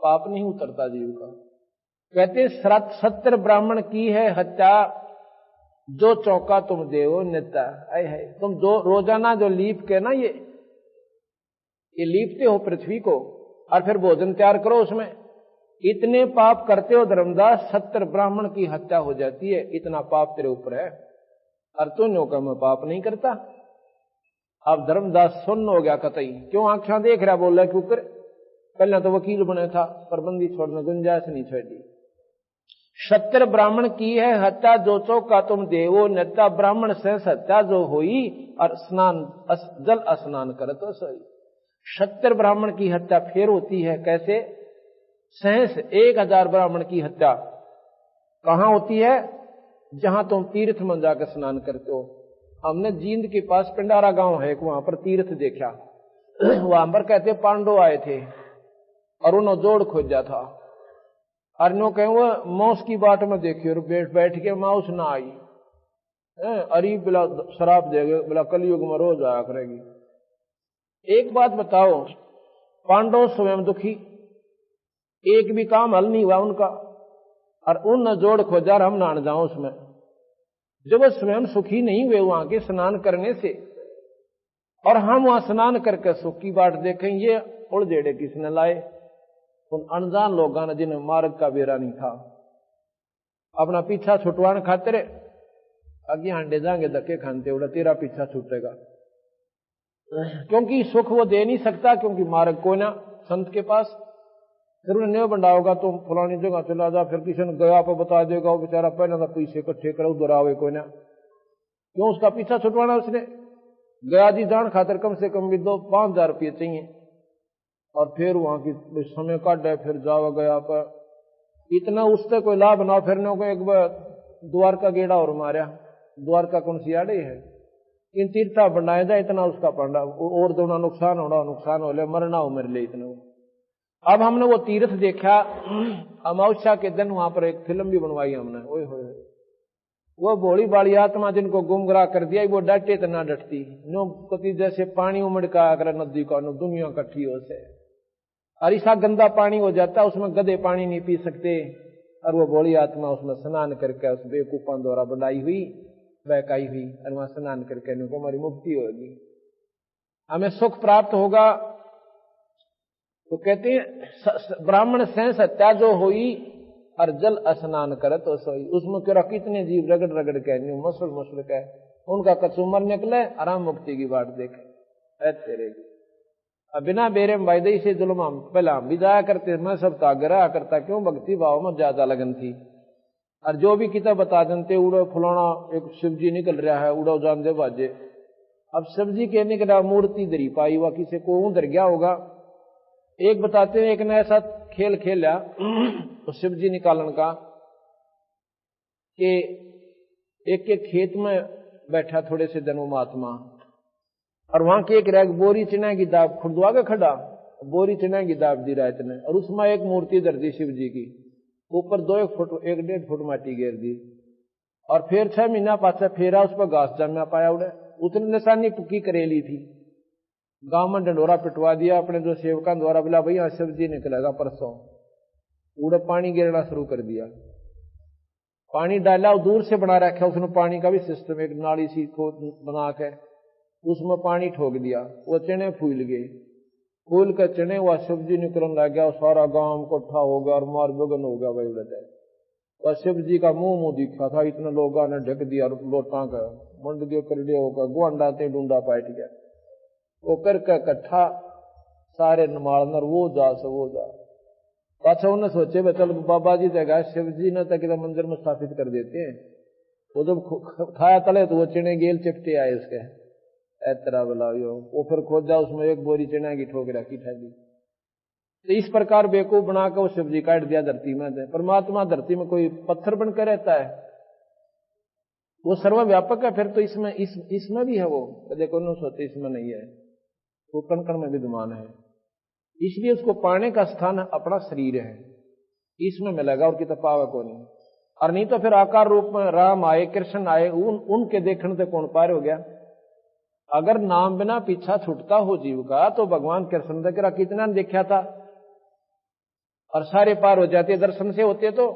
पाप नहीं उतरता जीव का। कहते 70 ब्राह्मण की है हत्या, जो चौका तुम देवो नित्ता। है तुम जो रोजाना जो लीप के ना ये लीपते हो पृथ्वी को, और फिर भोजन तैयार करो उसमें, इतने पाप करते हो धर्मदास, 70 ब्राह्मण की हत्या हो जाती है। इतना पाप तेरे ऊपर है, और तू नो का मैं पाप नहीं करता। अब धर्मदास सुन्न हो गया कतई, क्यों आंखें देख रहा, बोल रहा क्यों कर। पहले तो वकील बने था, पर बंदी छोड़ने गुंजाइश नहीं छोड़ी। 70 ब्राह्मण की है हत्या, जो चौका तुम देवो नित्ता। ब्राह्मण से हत्या जो हुई, और स्नान जल स्नान कर तो सही। 70 ब्राह्मण की हत्या फिर होती है कैसे? सहस 1000 ब्राह्मण की हत्या कहां होती है? जहां तुम तीर्थ में जाकर स्नान करते हो। हमने जींद के पास पिंडारा गांव है, वहां पर तीर्थ देखा। वहां पर कहते पांडव आए थे और उन्होंने जोड़ खोजा था, और नो कहे वो मौस की बाट में देखी, और बैठ के माउस ना आई। अरे बिला शराब देगे, बिला कलयुग में रोज आया करेगी। एक बात बताओ, पांडव स्वयं दुखी, एक भी काम हल नहीं हुआ उनका, और उन जोड़ खोजा और हम नान जाओ उसमें। जब वो स्वयं सुखी नहीं हुए वहां के स्नान करने से, और हम वहां स्नान करके सुख की बाट देखें, ये उड़जेड़े किसने लाए? उन अनजान लोगों ने, जिन्हें मार्ग का बेरा नहीं था। अपना पीछा छुटवाने खातिर आगे हांडे जाएंगे, धक्के खानते उड़ा तेरा पीछा छूटेगा। क्योंकि सुख वो दे नहीं सकता, क्योंकि मार्ग कोई ना संत के पास। फिर उन्हें नहीं बंडा होगा, तुम फलानी जगह चला जा, फिर किसी ने गया पर बता देगा, वो बेचारा पहले तो पैसे इकट्ठे करो, उधर आवे कोई ना। क्यों उसका पीछा छुटवाना उसने? गया जी जान खातर कम से कम भी 5,000 रुपये चाहिए, और फिर वहां की समय काटे, फिर जावा गया पर इतना उससे कोई लाभ ना। फिर को एक बार द्वारका गेड़ा और मारा, द्वारका कौन सी आड़े है, इन तीर्था बनाया जाए, इतना उसका पंडा और दोनों नुकसान हो ले, मरना हो मर ले इतना। अब हमने वो तीर्थ देखा, अमावस्या के दिन वहां पर एक फिल्म भी बनवाई हमने। ओए होए, वो भोली बाली आत्मा जिनको गुमराह कर दिया, वो डटे तो ना डटती, नो कति जैसे पानी उमड़ का अगर नदी का, नो दुनिया इकट्ठी हो से, और ऐसा गंदा पानी हो जाता, उसमें गधे पानी नहीं पी सकते। और वो भोली आत्मा उसमें स्नान करके, उस बेवकूफों द्वारा बनाई हुई बहकाई हुई, और वहां स्नान करके इनको हमारी मुक्ति होगी, हमें सुख प्राप्त होगा। तो कहते हैं ब्राह्मण से हत्या जो हुई, और जल स्नान करे तो सोई। उसमें क्यों कितने जीव रगड़ रगड़ के मसल के उनका कचूमर निकले, आराम मुक्ति की बात देखे। तेरे अब बिना बेरे वायदे से जुल्म हम पहला हम भी जाया करते, मैं सब तागरा करता, क्यों भक्ति भाव में ज्यादा लगन थी। और जो भी किताब बता देते, उड़ो फुलाना एक शिवजी निकल रहा है, उड़ो जान दे बाजे। अब शिवजी के निकला मूर्ति दरी पाई हुआ, किसी को उधर गया होगा, एक बताते हैं, एक ने ऐसा खेल खेला तो शिव जी निकालन का कि एक के खेत में बैठा थोड़े से दिन महात्मा, और वहां की एक रैग बोरी चिना की दाब खुर्दवा के खड़ा, बोरी चिना की दाब दी रात ने, और उसमें एक मूर्ति धर दी शिव जी की, ऊपर 2-1 फुट 1-1.5 फुट माटी घेर दी, और फिर 6 महीना पाछा फेरा उस पर घास जमा पाया उड़े, उसने निशानी पुक्की करेली थी, गांव में डंडोरा पिटवा दिया अपने जो सेवकों द्वारा, बोला भाई हाँ शिव जी निकलेगा परसों, उड़े पानी गिरना शुरू कर दिया, पानी डाला, दूर से बना रखा उसने पानी का भी सिस्टम, एक नाली सी खोद बना के उसमें पानी ठोक दिया, वो चने फूल गए, फूल के चने हुआ शिव जी निकलने लग गया, सारा गांव इकट्ठा हो गया और मार बगन हो गया भाई उड़े, और शिव जी का मुंह दिखा था, इतने लोगों ने ढक दिया लोटा का मंड दियो कर दिया होगा, गुआंडा ते डूंडा पाट गया, वो करके इकट्ठा सारे नमाल नर वो जा पाछा उन्हें सोचे भाई चल बाबा जी देगा, शिव जी ने तक मंदिर में स्थापित कर देते हैं, वो जब खाया तले तो वो चिने गेल चिपटे आए उसके तरह बुलाओ, वो फिर खोदा उसमें एक बोरी चिना की ठोक रखी ठहरी, तो इस प्रकार बेवकूफ बना कर वो शिव जी काट दिया धरती में। परमात्मा धरती में कोई पत्थर बनकर रहता है, वो सर्वव्यापक है, फिर तो इसमें भी है, वो देखो न सोते इसमें नहीं है, वो कण कण में विद्यमान है, इसलिए उसको पाने का स्थान अपना शरीर है, इसमें मिलेगा और कितना पावे को नहीं, और नहीं तो फिर आकार रूप में राम आए कृष्ण आए, उनके देखने से कौन पार हो गया। अगर नाम बिना पीछा छूटता हो जीव का तो भगवान कृष्ण तक कितना देखा था, और सारे पार हो जाते दर्शन से होते, तो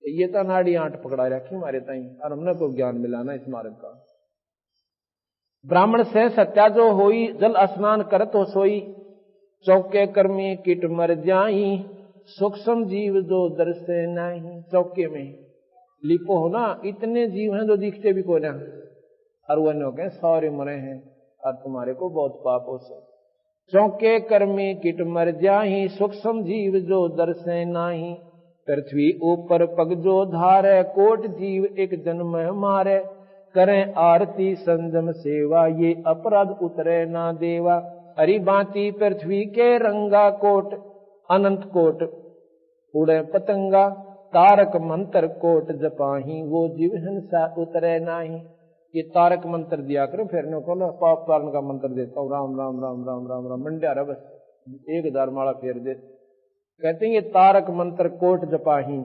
ये तो नाड़ी आंट पकड़ा रखी हमारे ताई, और हमने को ज्ञान मिलाना इस मार्ग का। ब्राह्मण से सत्या जो होई, जल स्नान करत हो सोई, चौके कर्मी किट मर जाई, सूक्ष्म जीव जो दर्शे नहीं। चौके में लिपो हो ना, इतने जीव हैं जो दिखते भी को ना, और वो नो के सारे मरे हैं, और तुम्हारे को बहुत पाप हो से। चौके कर्मी किट मर जाही, सूक्ष्म जीव जो दर्शे नाही, पृथ्वी ऊपर पग जो धारे, कोट जीव एक जन्म मारे, करें आरती संजम सेवा, ये अपराध उतरे ना देवा। हरि बाती पृथ्वी के रंगा, कोट अनंत कोट उड़े पतंगा, तारक मंत्र कोट जपाही, वो जीव हिंसा उतरे नाही। ये तारक मंत्र दिया करो, फिर न को पाप तारण का मंत्र देता हूँ, राम राम राम राम राम राम मंड्या रहा, बस 1000 माला फेर दे। कहते हैं ये तारक मंत्र कोट जपाही,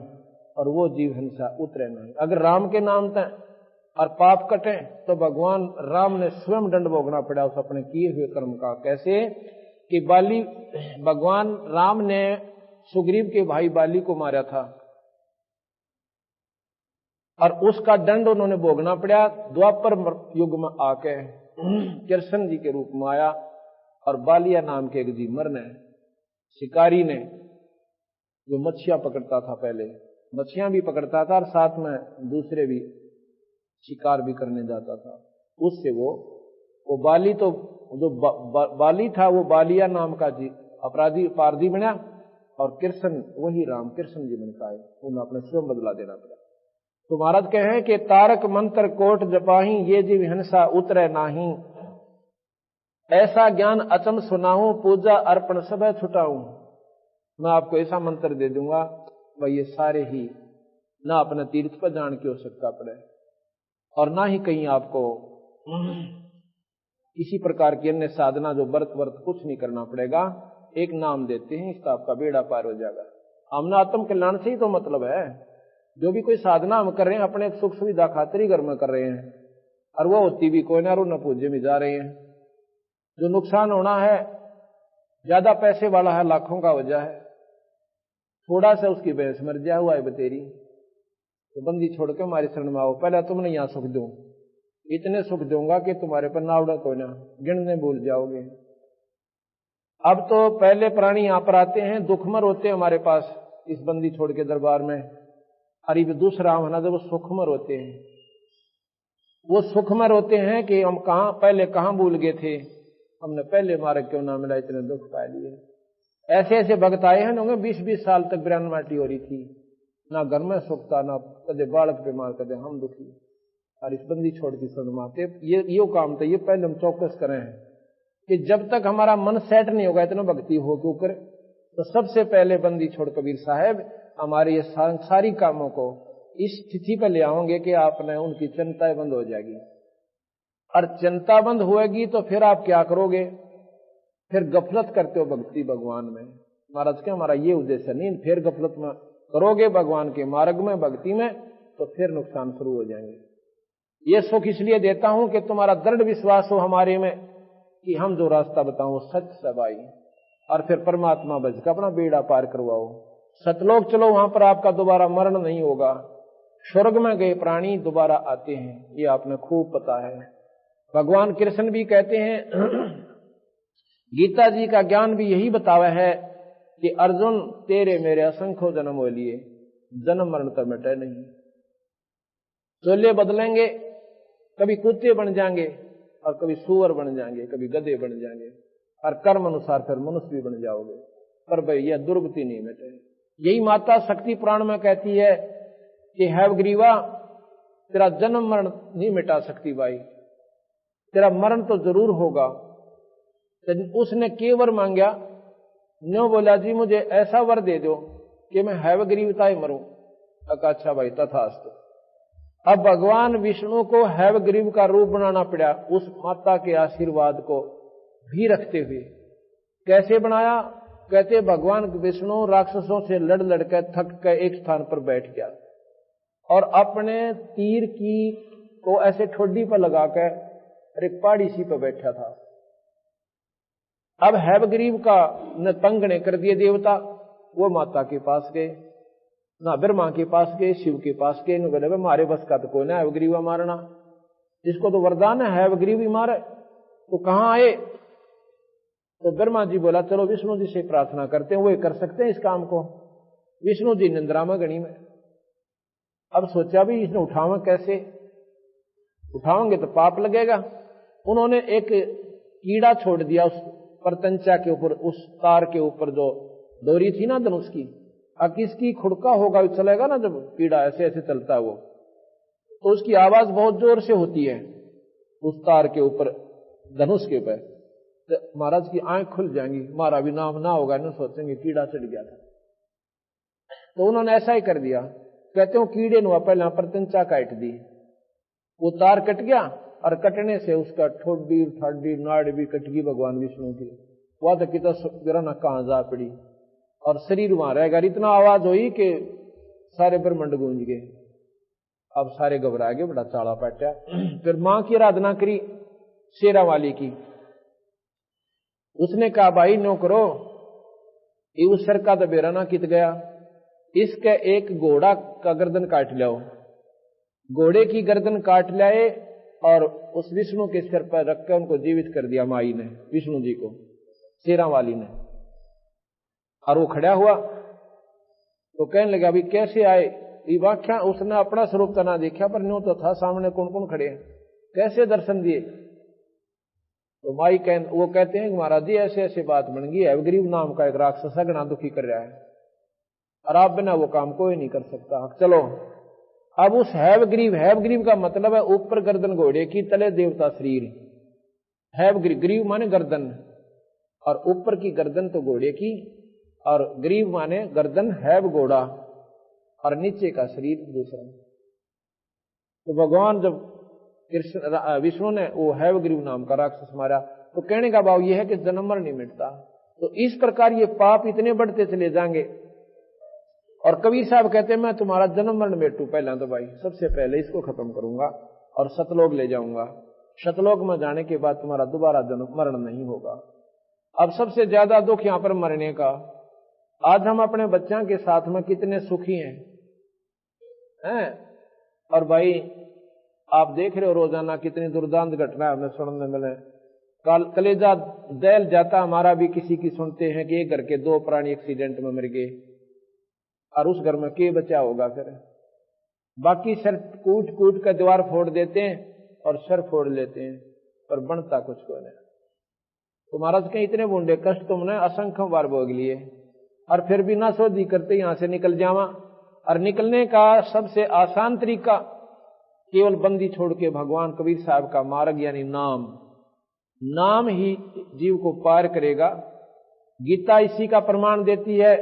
और वो जीव हिंसा उतरे नहीं। अगर राम के नाम तय और पाप कटे तो भगवान राम ने स्वयं दंड भोगना पड़ा उस अपने किए हुए कर्म का। कैसे कि भगवान राम ने सुग्रीव के भाई बाली को मारा था, और उसका दंड उन्होंने भोगना पड़ा। द्वापर युग में आके कृष्ण जी के रूप में आया, और बालिया नाम के एक जीव मरने शिकारी ने, जो मच्छियां पकड़ता था, पहले मच्छियां भी पकड़ता था और साथ में दूसरे भी शिकार भी करने जाता था, उससे वो बाली, तो जो बाली था वो बालिया नाम का जी अपराधी पारधी बना, और कृष्ण वही राम कृष्ण जी बन पाए, उन्हें अपने स्वयं बदला देना पड़ा। तो महाराज कहे कि तारक मंत्र कोट जपाही, ये जीव हिंसा उतरे नाही। ऐसा ज्ञान अचम सुनाऊं, पूजा अर्पण सब छुटाऊं। मैं आपको ऐसा मंत्र दे दूंगा भाई, ये सारे ही ना अपने तीर्थ पर जान की आवश्यकता पड़े, और ना ही कहीं आपको किसी प्रकार की अन्य साधना, जो व्रत कुछ नहीं करना पड़ेगा। एक नाम देते हैं, इसका आपका बेड़ा पार हो जाएगा। हमने आत्म कल्याण से ही तो मतलब है। जो भी कोई साधना हम कर रहे हैं अपने सुख सुविधा खातिर ही घर में कर रहे हैं, और वो होती भी कोई ना, और न पूज्य में जा रहे हैं। जो नुकसान होना है, ज्यादा पैसे वाला है, लाखों का वजह है, थोड़ा सा उसकी भैंस मर जा हुआ है बतेरी, तो बंदी छोड़ के हमारे शरण में आओ, पहले तुमने यहां सुख दूं, इतने सुख दूंगा कि तुम्हारे पर नावड़ा कोई ना, गिनने भूल जाओगे। अब तो पहले प्राणी यहां पर आते हैं, दुखमर होते हैं हमारे पास इस बंदी छोड़ के दरबार में, अरे दूसरा होना जब वो सुखमर होते हैं, वो सुखमर होते हैं कि हम पहले कहां भूल गए थे, हमने पहले मार्ग क्यों ना मिला, इतने दुख पा लिए। ऐसे ऐसे भक्त आए हैं, होंगे 20-20 साल तक बिरान माटी हो रही थी, ना घर में सुख था, ना कदे बालक बीमार, कदे हम दुखी, और इस बंदी छोड़ के शरण माते। ये काम था, ये पहले हम चौकस करें हैं कि जब तक हमारा मन सेट नहीं होगा इतना भक्ति हो क्यों करे। तो सबसे पहले बंदी छोड़ कबीर साहब हमारे ये सांसारिक कामों को इस स्थिति पर ले आओगे कि आपने उनकी चिंताएं बंद हो जाएगी। और चिंता बंद होएगी तो फिर आप क्या करोगे, फिर गफलत करते हो भक्ति भगवान में। महाराज के हमारा ये उद्देश्य नहीं, फिर गफलत में करोगे भगवान के मार्ग में भक्ति में तो फिर नुकसान शुरू हो जाएंगे। ये सुख इसलिए देता हूं कि तुम्हारा दृढ़ विश्वास हो हमारे में कि हम जो रास्ता बताओ सच सबाई, और फिर परमात्मा बच का अपना बेड़ा पार करवाओ। सतलोक चलो, वहां पर आपका दोबारा मरण नहीं होगा। स्वर्ग में गए प्राणी दोबारा आते हैं, ये आपने खूब पता है। भगवान कृष्ण भी कहते हैं, गीता जी का ज्ञान भी यही बतावा है कि अर्जुन तेरे मेरे असंख्य जन्म हो लिए, जन्म मरण तो मिटे नहीं। चोले बदलेंगे, कभी कुत्ते बन जाएंगे और कभी सूअर बन जाएंगे, कभी गधे बन जाएंगे, और कर्म अनुसार फिर मनुष्य भी बन जाओगे, पर भाई यह दुर्गति नहीं मिटे। यही माता शक्ति पुराण में कहती है कि हैवग्रीवा तेरा जन्म मरण नहीं मिटा सकती भाई, तेरा मरण तो जरूर होगा। तो उसने केवल मांगा, न्यो बोला जी मुझे ऐसा वर दे दो कि मैं हैवग्रीवता ही मरूं। अच्छा भाई तथास्तु। अब भगवान विष्णु को हैवग्रीव का रूप बनाना पड़ा उस माता के आशीर्वाद को भी रखते हुए। कैसे बनाया, कहते भगवान विष्णु राक्षसों से लड़ लड़कर थक कर एक स्थान पर बैठ गया और अपने तीर की को ऐसे ठोडी पर लगाकर एक पहाड़ी सी पर बैठा था। अब हैवग्रीव का न तंग ने कर दिए देवता, वो माता के पास गए, ना ब्रह्मा के पास गए, शिव के पास गए, न बोले मारे बस का तो कोई ना हैवग्रीवा मारना, इसको तो वरदान है हैवग्रीव ही मारे। तो कहां आए, तो ब्रह्मा जी बोला चलो विष्णु जी से प्रार्थना करते हैं, वो कर सकते हैं इस काम को। विष्णु जी निंद्रा में गणी में। अब सोचा भी इसने उठावा कैसे, उठाओगे तो पाप लगेगा। उन्होंने एक कीड़ा छोड़ दिया उस परतंचा के ऊपर, उस तार के ऊपर जो डोरी थी ना धनुष की। अब किसकी खुड़का होगा चलेगा ना, जब कीड़ा ऐसे ऐसे चलता है वो, तो उसकी आवाज बहुत जोर से होती है उस तार के ऊपर धनुष के ऊपर। तो महाराज की आंख खुल जाएंगी, हमारा भी नाम ना होगा, ना सोचेंगे कीड़ा चढ़ गया था। तो उन्होंने ऐसा ही कर दिया। कहते हो कीड़े ने पहले परतंचा काट दी, वो तार कट गया और कटने से उसका ठोडी ठाडी नाड़ भी कट गई भगवान विष्णु की। वह तो कितना गिराना कहां जा पड़ी और शरीर वहां रहेगा। इतना आवाज हुई कि सारे ब्रह्मंड गूंज गए। अब सारे घबरा गए, बड़ा चाड़ा पाटा। फिर मां की आराधना करी शेरा वाली की। उसने कहा भाई नो करो, ये उस सर का तो बेराना कित गया, इसके एक घोड़ा का गर्दन काट लाओ। घोड़े की गर्दन काट लाए और उस विष्णु के सिर पर रखकर उनको जीवित कर दिया माई ने, विष्णु जी को, शेरा वाली ने। और वो खड़ा हुआ तो कहने लगा अभी कैसे आए, ये व्याख्या उसने अपना स्वरूप तो ना देखा पर न्यू तो था सामने कौन कौन खड़े हैं, कैसे दर्शन दिए। तो माई वो कहते हैं कि महाराज जी ऐसे ऐसे बात बन गई है, हैवग्रीव नाम का एक राक्षस घना दुखी कर रहा है और आप बिना वो काम कोई नहीं कर सकता। चलो अब उस हैवग्रीव का मतलब है ऊपर गर्दन घोड़े की, तले देवता शरीर। हैवग्रीव माने गर्दन, और ऊपर की गर्दन तो घोड़े की, और ग्रीव माने गर्दन हैव घोड़ा, और नीचे का शरीर दूसरा। तो भगवान जब कृष्ण विष्णु ने वो हैवग्रीव नाम का राक्षस मारा तो कहने का भाव यह है कि जन्म मर नहीं मिटता। तो इस प्रकार ये पाप इतने बढ़ते चले जाएंगे। और कबीर साहब कहते हैं मैं तुम्हारा जन्म मरण मिटू, पहला तो भाई सबसे पहले इसको खत्म करूंगा और सतलोक ले जाऊंगा। सतलोक में जाने के बाद तुम्हारा दोबारा जन्म मरण नहीं होगा। अब सबसे ज्यादा दुख यहां पर मरने का। आज हम अपने बच्चों के साथ में कितने सुखी हैं? और भाई आप देख रहे हो रोजाना कितनी दुर्दांत घटना हमें सुनने मिले। कलेजा दैल जाता हमारा भी किसी की सुनते हैं कि एक घर के 2 प्राणी एक्सीडेंट में मर गए और उस घर में के बचा होगा। फिर बाकी सर कूट कूट कर दीवार फोड़ देते हैं और सर फोड़ लेते हैं, पर बनता कुछ को नहीं। तो महाराज के इतने बूंदे कष्ट तुमने असंख्य बार भोग लिए और फिर भी ना सोधी करते यहां से निकल जावा। और निकलने का सबसे आसान तरीका केवल बंदी छोड़ के भगवान कबीर साहब का मार्ग यानी नाम, नाम ही जीव को पार करेगा। गीता इसी का प्रमाण देती है।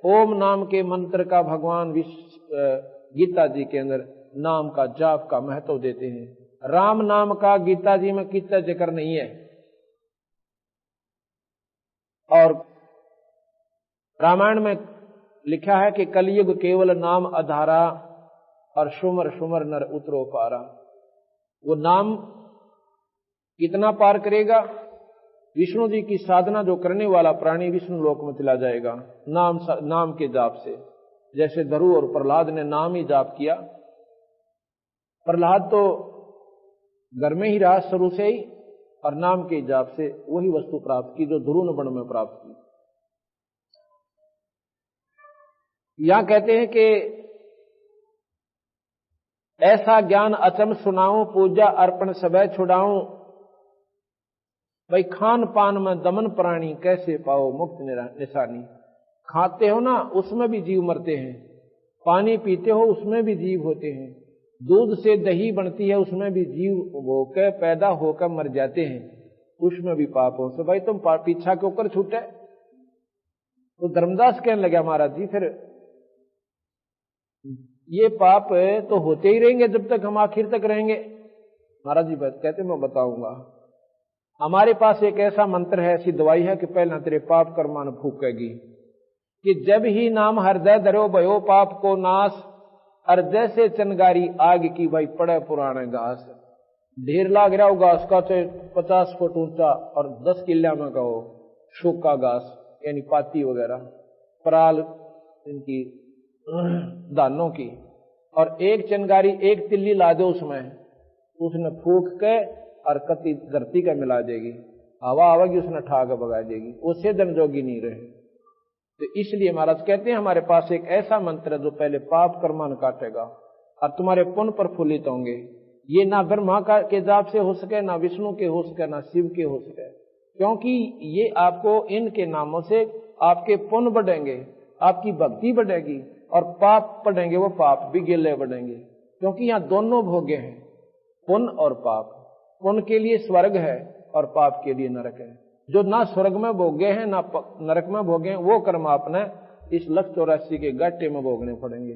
ओम नाम के मंत्र का भगवान गीता जी के अंदर नाम का जाप का महत्व देते हैं। राम नाम का गीता जी में कितना जिक्र नहीं है। और रामायण में लिखा है कि कलयुग केवल नाम आधारा और सुमर सुमर नर उतरो पारा। वो नाम कितना पार करेगा? विष्णु जी की साधना जो करने वाला प्राणी विष्णु लोक में चला जाएगा नाम के जाप से। जैसे धरु और प्रहलाद ने नाम ही जाप किया। प्रहलाद तो घर में ही रहा शुरू से ही और नाम के जाप से वही वस्तु प्राप्त की जो ध्रुव ने वन में प्राप्त की। यहां कहते हैं कि ऐसा ज्ञान अचम सुनाऊं, पूजा अर्पण सबे छुड़ाऊं। भाई खान पान में दमन प्राणी कैसे पाओ मुक्त निशानी। खाते हो ना उसमें भी जीव मरते हैं, पानी पीते हो उसमें भी जीव होते हैं, दूध से दही बनती है उसमें भी जीव होकर पैदा होकर मर जाते हैं, उसमें भी पाप हो। तो भाई तुम पीछा के ऊपर छूटे। तो धर्मदास कहने लगा महाराज जी फिर ये पाप तो होते ही रहेंगे जब तक हम आखिर तक रहेंगे। महाराज जी कहते मैं बताऊंगा। हमारे पास एक ऐसा मंत्र है, ऐसी दवाई है कि पहले तेरे पाप कर्मान फूकेगी कि जब ही नाम हृदय धरो भयो पाप को नाश। हृदय से चनगारी आग की भाई पड़े पुराने घास। ढेर लाग रहा हो घास का, चाहे 50 फुट ऊंचा और 10 किला में कहो सूखा घास यानी पाती वगैरह पराल इनकी दानों की, और एक चनगारी एक तिल्ली ला दो उसने फूक के और कति धरती का मिला देगी, हवा आवेगी उसने ठा के भगा देगी, उससे जनजोगी नहीं रहे। तो इसलिए महाराज कहते हैं हमारे पास एक ऐसा मंत्र है जो पहले पाप कर्मान काटेगा और तुम्हारे पुण्य प्रफुल्लित होंगे। ये ना ब्रह्मा के जाप से हो सके, ना विष्णु के हो सके, ना शिव के हो सके, क्योंकि ये आपको इनके नामों से आपके पुण्य बढ़ेंगे, आपकी भक्ति बढ़ेगी, और पाप बढ़ेंगे वो पाप भी गिले बढ़ेंगे। क्योंकि यहाँ दोनों भोगे हैं, पुण्य और पाप। पुण्य के लिए स्वर्ग है और पाप के लिए नरक है। जो ना स्वर्ग में भोगे हैं ना नरक में भोगे हैं वो कर्म आपने इस 184 के गट्टे में भोगने पड़ेंगे।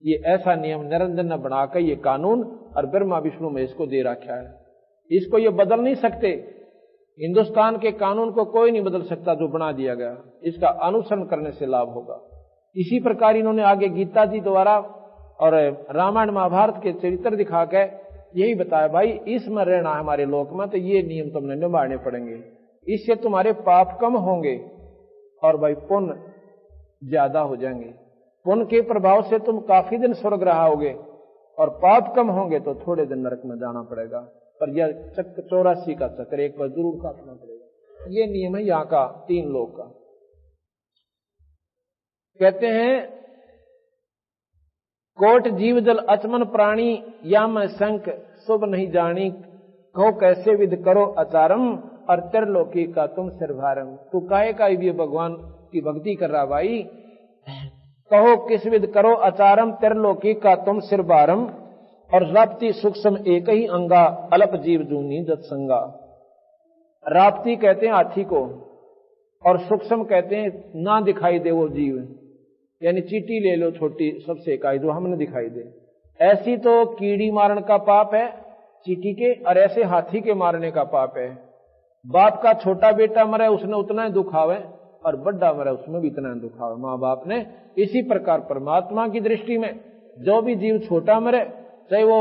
ये ऐसा नियम निरंजन ने बनाकर ये कानून और ब्रह्मा विष्णु में इसको दे रखा है। इसको ये बदल नहीं सकते। हिंदुस्तान के कानून को कोई नहीं बदल सकता जो बना दिया गया। इसका अनुसरण करने से लाभ होगा। इसी प्रकार इन्होंने आगे गीता जी द्वारा और रामायण महाभारत के चरित्र दिखा के यही बताया भाई इसमें रहना है हमारे लोक में, तो ये नियम तुमने निभाने पड़ेंगे। इससे तुम्हारे पाप कम होंगे और भाई पुण्य ज्यादा हो जाएंगे। पुण्य के प्रभाव से तुम काफी दिन स्वर्ग रहोगे और पाप कम होंगे तो थोड़े दिन नरक में जाना पड़ेगा। पर यह 84 का चक्कर एक बार जरूर काटना पड़ेगा। ये नियम है यहाँ का 3 लोक का। कहते हैं कोट जीव जल अचमन प्राणी या मैं संक शुभ नहीं जानी। कहो कैसे विध करो आचारम और त्रिलोकी का तुम सिरभारम। तू काहे का भी भगवान की भक्ति कर रहा भाई। कहो किस विध करो आचारम त्रिलोकी का तुम सिरभारम। और राप्ती सूक्ष्म एक ही अंगा अल्प जीव जूनी जत्संगा। राप्ती कहते हैं हाथी को और सूक्ष्म कहते हैं ना दिखाई दे वो जीव, यानी चींटी ले लो छोटी सबसे इकाई जो हमने दिखाई दे। ऐसी तो कीड़ी मारने का पाप है चींटी के, और ऐसे हाथी के मारने का पाप है। बाप का छोटा बेटा मरे उसने उतना ही दुखावे और बड़ा मरे उसमें भी इतना ही दुखावे माँ बाप ने। इसी प्रकार परमात्मा की दृष्टि में जो भी जीव छोटा मरे, चाहे वो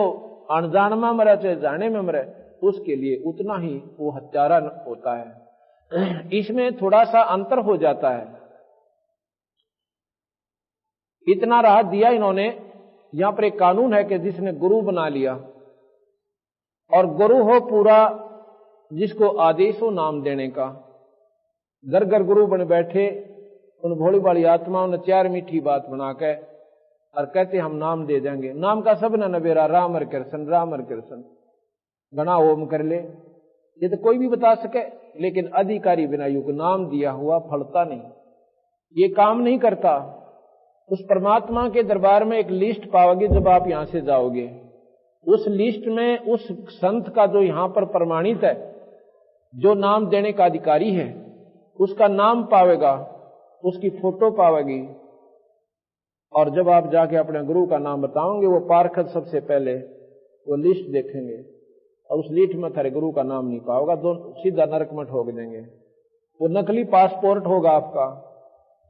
अनजान में मरे चाहे जाने में मरे, उसके लिए उतना ही वो हत्यारा होता है। इसमें थोड़ा सा अंतर हो जाता है। इतना राहत दिया इन्होंने। यहां पर एक कानून है कि जिसने गुरु बना लिया, और गुरु हो पूरा जिसको आदेश हो नाम देने का। घर घर गुरु बन बैठे उन भोली भाली आत्माओं ने 4 मीठी बात बना के और कहते हम नाम दे देंगे। नाम का सब न नबेरा राम और कृष्ण राम और कृष्ण गणा ओम कर ले, ये तो कोई भी बता सके, लेकिन अधिकारी विनायु को नाम दिया हुआ फलता नहीं, ये काम नहीं करता। उस परमात्मा के दरबार में एक लिस्ट पाओगे जब आप यहां से जाओगे। उस लिस्ट में उस संत का जो यहां पर प्रमाणित है जो नाम देने का अधिकारी है उसका नाम पावेगा, उसकी फोटो पावेगी, और जब आप जाके अपने गुरु का नाम बताओगे वो पार्षद सबसे पहले वो लिस्ट देखेंगे और उस लिस्ट में थारे गुरु का नाम नहीं पाओगा, सीधा नरक में ठोक देंगे। वो नकली पासपोर्ट होगा आपका,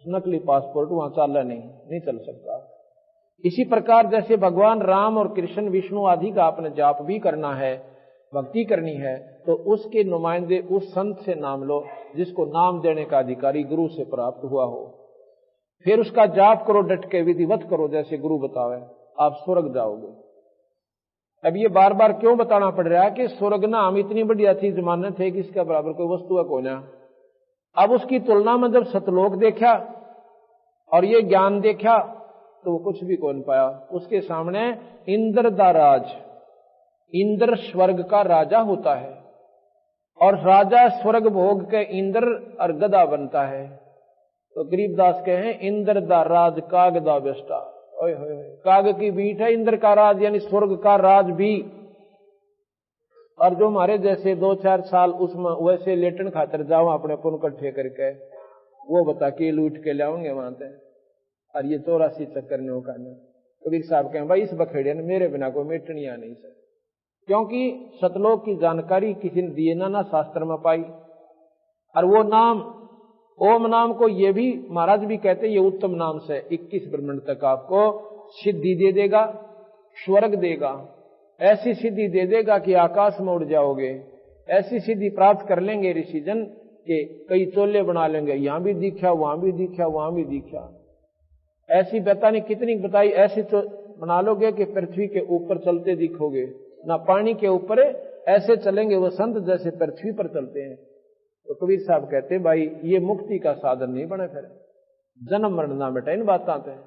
नकली पासपोर्ट वहां चाला नहीं चल सकता। इसी प्रकार जैसे भगवान राम और कृष्ण विष्णु आदि का आपने जाप भी करना है, भक्ति करनी है, तो उसके नुमाइंदे उस संत से नाम लो जिसको नाम देने का अधिकारी गुरु से प्राप्त हुआ हो। फिर उसका जाप करो, डट के विधिवत करो जैसे गुरु बतावे, आप स्वर्ग जाओगे। अब ये बार बार क्यों बताना पड़ रहा है कि स्वर्ग ना हम इतनी बढ़िया चीज मानते थे कि इसका बराबर कोई वस्तु है कोई ना। अब उसकी तुलना में जब सतलोक देखा और ये ज्ञान देखा तो वो कुछ भी कौन पाया। उसके सामने इंद्र दा राज, इंद्र स्वर्ग का राजा होता है और राजा स्वर्ग भोग के इंद्र और गदा बनता है। तो गरीबदास कहे इंद्र दा राज काग दा बेस्टा, ओए होए काग की बीट है इंद्र का राज, यानी स्वर्ग का राज भी। और जो हमारे जैसे 2-4 साल उसमें वैसे लेटन खातर जाओ अपने पुन इकट्ठे करके, वो बता के लूट के लाओगे वहां से, और ये 84 चक्कर ने होगा। कबीर साहब कहें भाई इस बखेड़े ने मेरे बिना कोई मेटनिया नहीं सर, क्योंकि सतलोक की जानकारी किसी ने दिए ना शास्त्र में पाई। और वो नाम ओम नाम को ये भी महाराज भी कहते ये उत्तम नाम से 21 ब्रह्मांड तक आपको सिद्धि दे देगा, स्वर्ग देगा, ऐसी सिद्धि दे देगा कि आकाश में उड़ जाओगे। ऐसी सिद्धि प्राप्त कर लेंगे ऋषिजन के कई चोले बना लेंगे, यहां भी दिखा वहां भी दिखा वहां भी दिखा। ऐसी पता नहीं कितनी बताई, ऐसी तो बना लोगे कि पृथ्वी के ऊपर चलते दिखोगे, ना पानी के ऊपर ऐसे चलेंगे वो संत जैसे पृथ्वी पर चलते हैं। तो कबीर साहब कहते हैं भाई ये मुक्ति का साधन नहीं बने, फिर जन्म मरण ना बेटा इन बात आते हैं।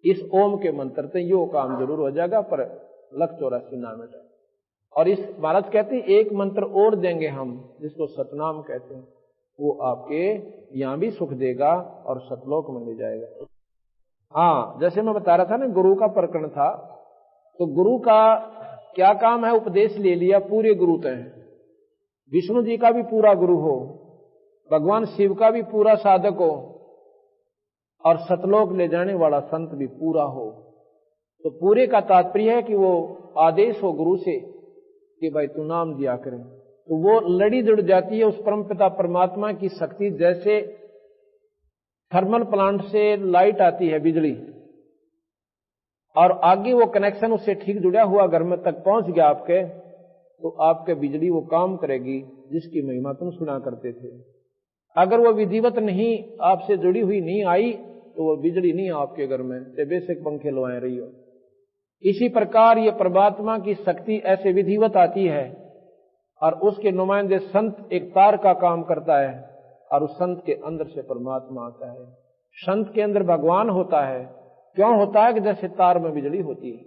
इस ओम के मंत्र से यो काम जरूर हो जाएगा, पर 184 ना बेटा। और इस महाराज कहते हैं एक मंत्र और देंगे हम जिसको सतनाम कहते हैं, वो आपके यहां भी सुख देगा और सतलोक में ले जाएगा। हाँ, जैसे मैं बता रहा था ना गुरु का प्रकरण था, तो गुरु का क्या काम है, उपदेश ले लिया, पूरे गुरु तय। विष्णु जी का भी पूरा गुरु हो, भगवान शिव का भी पूरा साधक हो, और सतलोक ले जाने वाला संत भी पूरा हो। तो पूरे का तात्पर्य है कि वो आदेश हो गुरु से कि भाई तू नाम दिया करे, तो वो लड़ी जुड़ जाती है उस परमपिता परमात्मा की शक्ति। जैसे थर्मल प्लांट से लाइट आती है बिजली, और आगे वो कनेक्शन उससे ठीक जुड़ा हुआ घर में तक पहुंच गया आपके, तो आपके बिजली वो काम करेगी जिसकी महिमा तुम सुना करते थे। अगर वो विधिवत नहीं आपसे जुड़ी हुई नहीं आई तो वो बिजली नहीं आपके घर में, से बेशक पंखे लवाए रही हो। इसी प्रकार ये परमात्मा की शक्ति ऐसे विधिवत आती है, और उसके नुमाइंदे संत एक तार का काम करता है, और उस संत के अंदर से परमात्मा आता है। संत के अंदर भगवान होता है। क्यों होता है कि जैसे तार में बिजली होती है।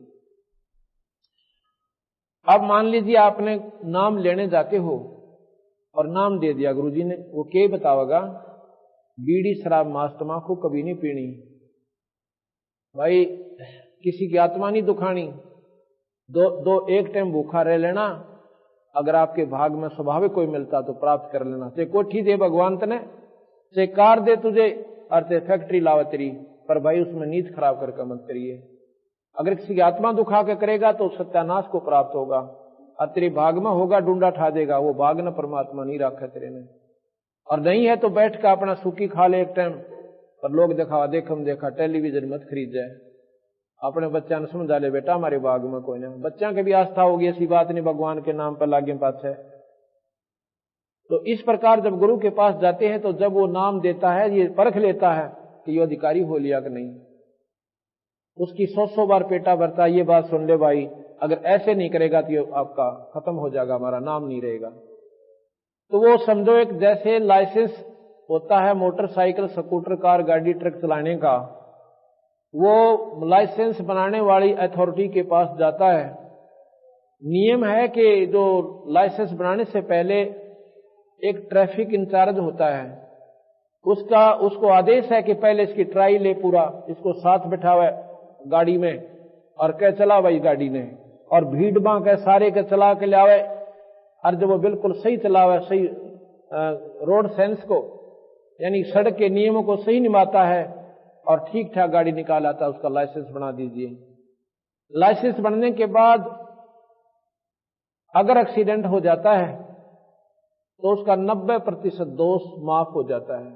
अब मान लीजिए आपने नाम लेने जाते हो और नाम दे दिया गुरुजी ने, वो क्या बताओगा, बीड़ी शराब मांस तम्बाकू कभी नहीं पीनी, भाई किसी की आत्मा नहीं दुखानी, एक टाइम भूखा रह लेना, अगर आपके भाग में स्वाभाविक कोई मिलता तो प्राप्त कर लेना। चाहे कोठी दे भगवान तने, चाहे कार दे तुझे, और चाहे फैक्ट्री लावा तेरी, पर भाई उसमें नींद खराब करके मत करिए। अगर किसी की आत्मा दुखा के करेगा तो सत्यानाश को प्राप्त होगा, और तेरे भाग में होगा डूंडा ठा देगा, वो भाग न परमात्मा नहीं रखा तेरे ने। और नहीं है तो बैठ कर अपना सूखी खा ले एक टाइम, पर लोग दिखावा देखम देखा टेलीविजन मत खरीद जाए। अपने बच्चा ने समझा ले बेटा हमारे बाग में कोई ना, बच्चा की भी आस्था होगी, ऐसी बात नहीं भगवान के नाम पर लागे पास है। तो इस प्रकार जब गुरु के पास जाते हैं तो जब वो नाम देता है ये परख लेता है कि ये अधिकारी हो लिया कि नहीं। उसकी 100 बार पेटा भरता, ये बात सुन ले भाई, अगर ऐसे नहीं करेगा तो ये आपका खत्म हो जाएगा, हमारा नाम नहीं रहेगा। तो वो समझो एक जैसे लाइसेंस होता है मोटरसाइकिल स्कूटर कार गाड़ी ट्रक चलाने का, वो लाइसेंस बनाने वाली अथॉरिटी के पास जाता है। नियम है कि जो लाइसेंस बनाने से पहले एक ट्रैफिक इंचार्ज होता है, उसको आदेश है कि पहले इसकी ट्राई ले पूरा, इसको साथ बैठावे गाड़ी में और कह चला भाई गाड़ी ने, और भीड़ बां के सारे के चला के लावे, और जब वो बिल्कुल सही चलावे, सही रोड सेंस को यानी सड़क के नियमों को सही निभाता है और ठीक ठाक गाड़ी निकाल आता है, उसका लाइसेंस बना दीजिए। लाइसेंस बनने के बाद अगर एक्सीडेंट हो जाता है तो उसका 90% दोष माफ हो जाता है।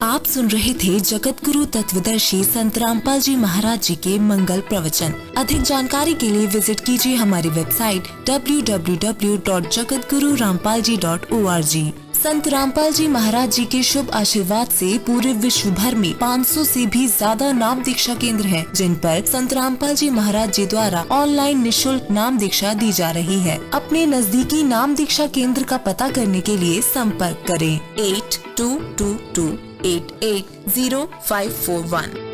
आप सुन रहे थे जगत गुरु तत्वदर्शी संत रामपाल जी महाराज जी के मंगल प्रवचन। अधिक जानकारी के लिए विजिट कीजिए हमारी वेबसाइट www.jagatgururampalji.org। संत रामपाल जी महाराज जी के शुभ आशीर्वाद से पूरे विश्व भर में 500 से भी ज्यादा नाम दीक्षा केंद्र हैं, जिन पर संत रामपाल जी महाराज जी द्वारा ऑनलाइन निशुल्क नाम दीक्षा दी जा रही है। अपने नजदीकी नाम दीक्षा केंद्र का पता करने के लिए संपर्क करें 8222880541।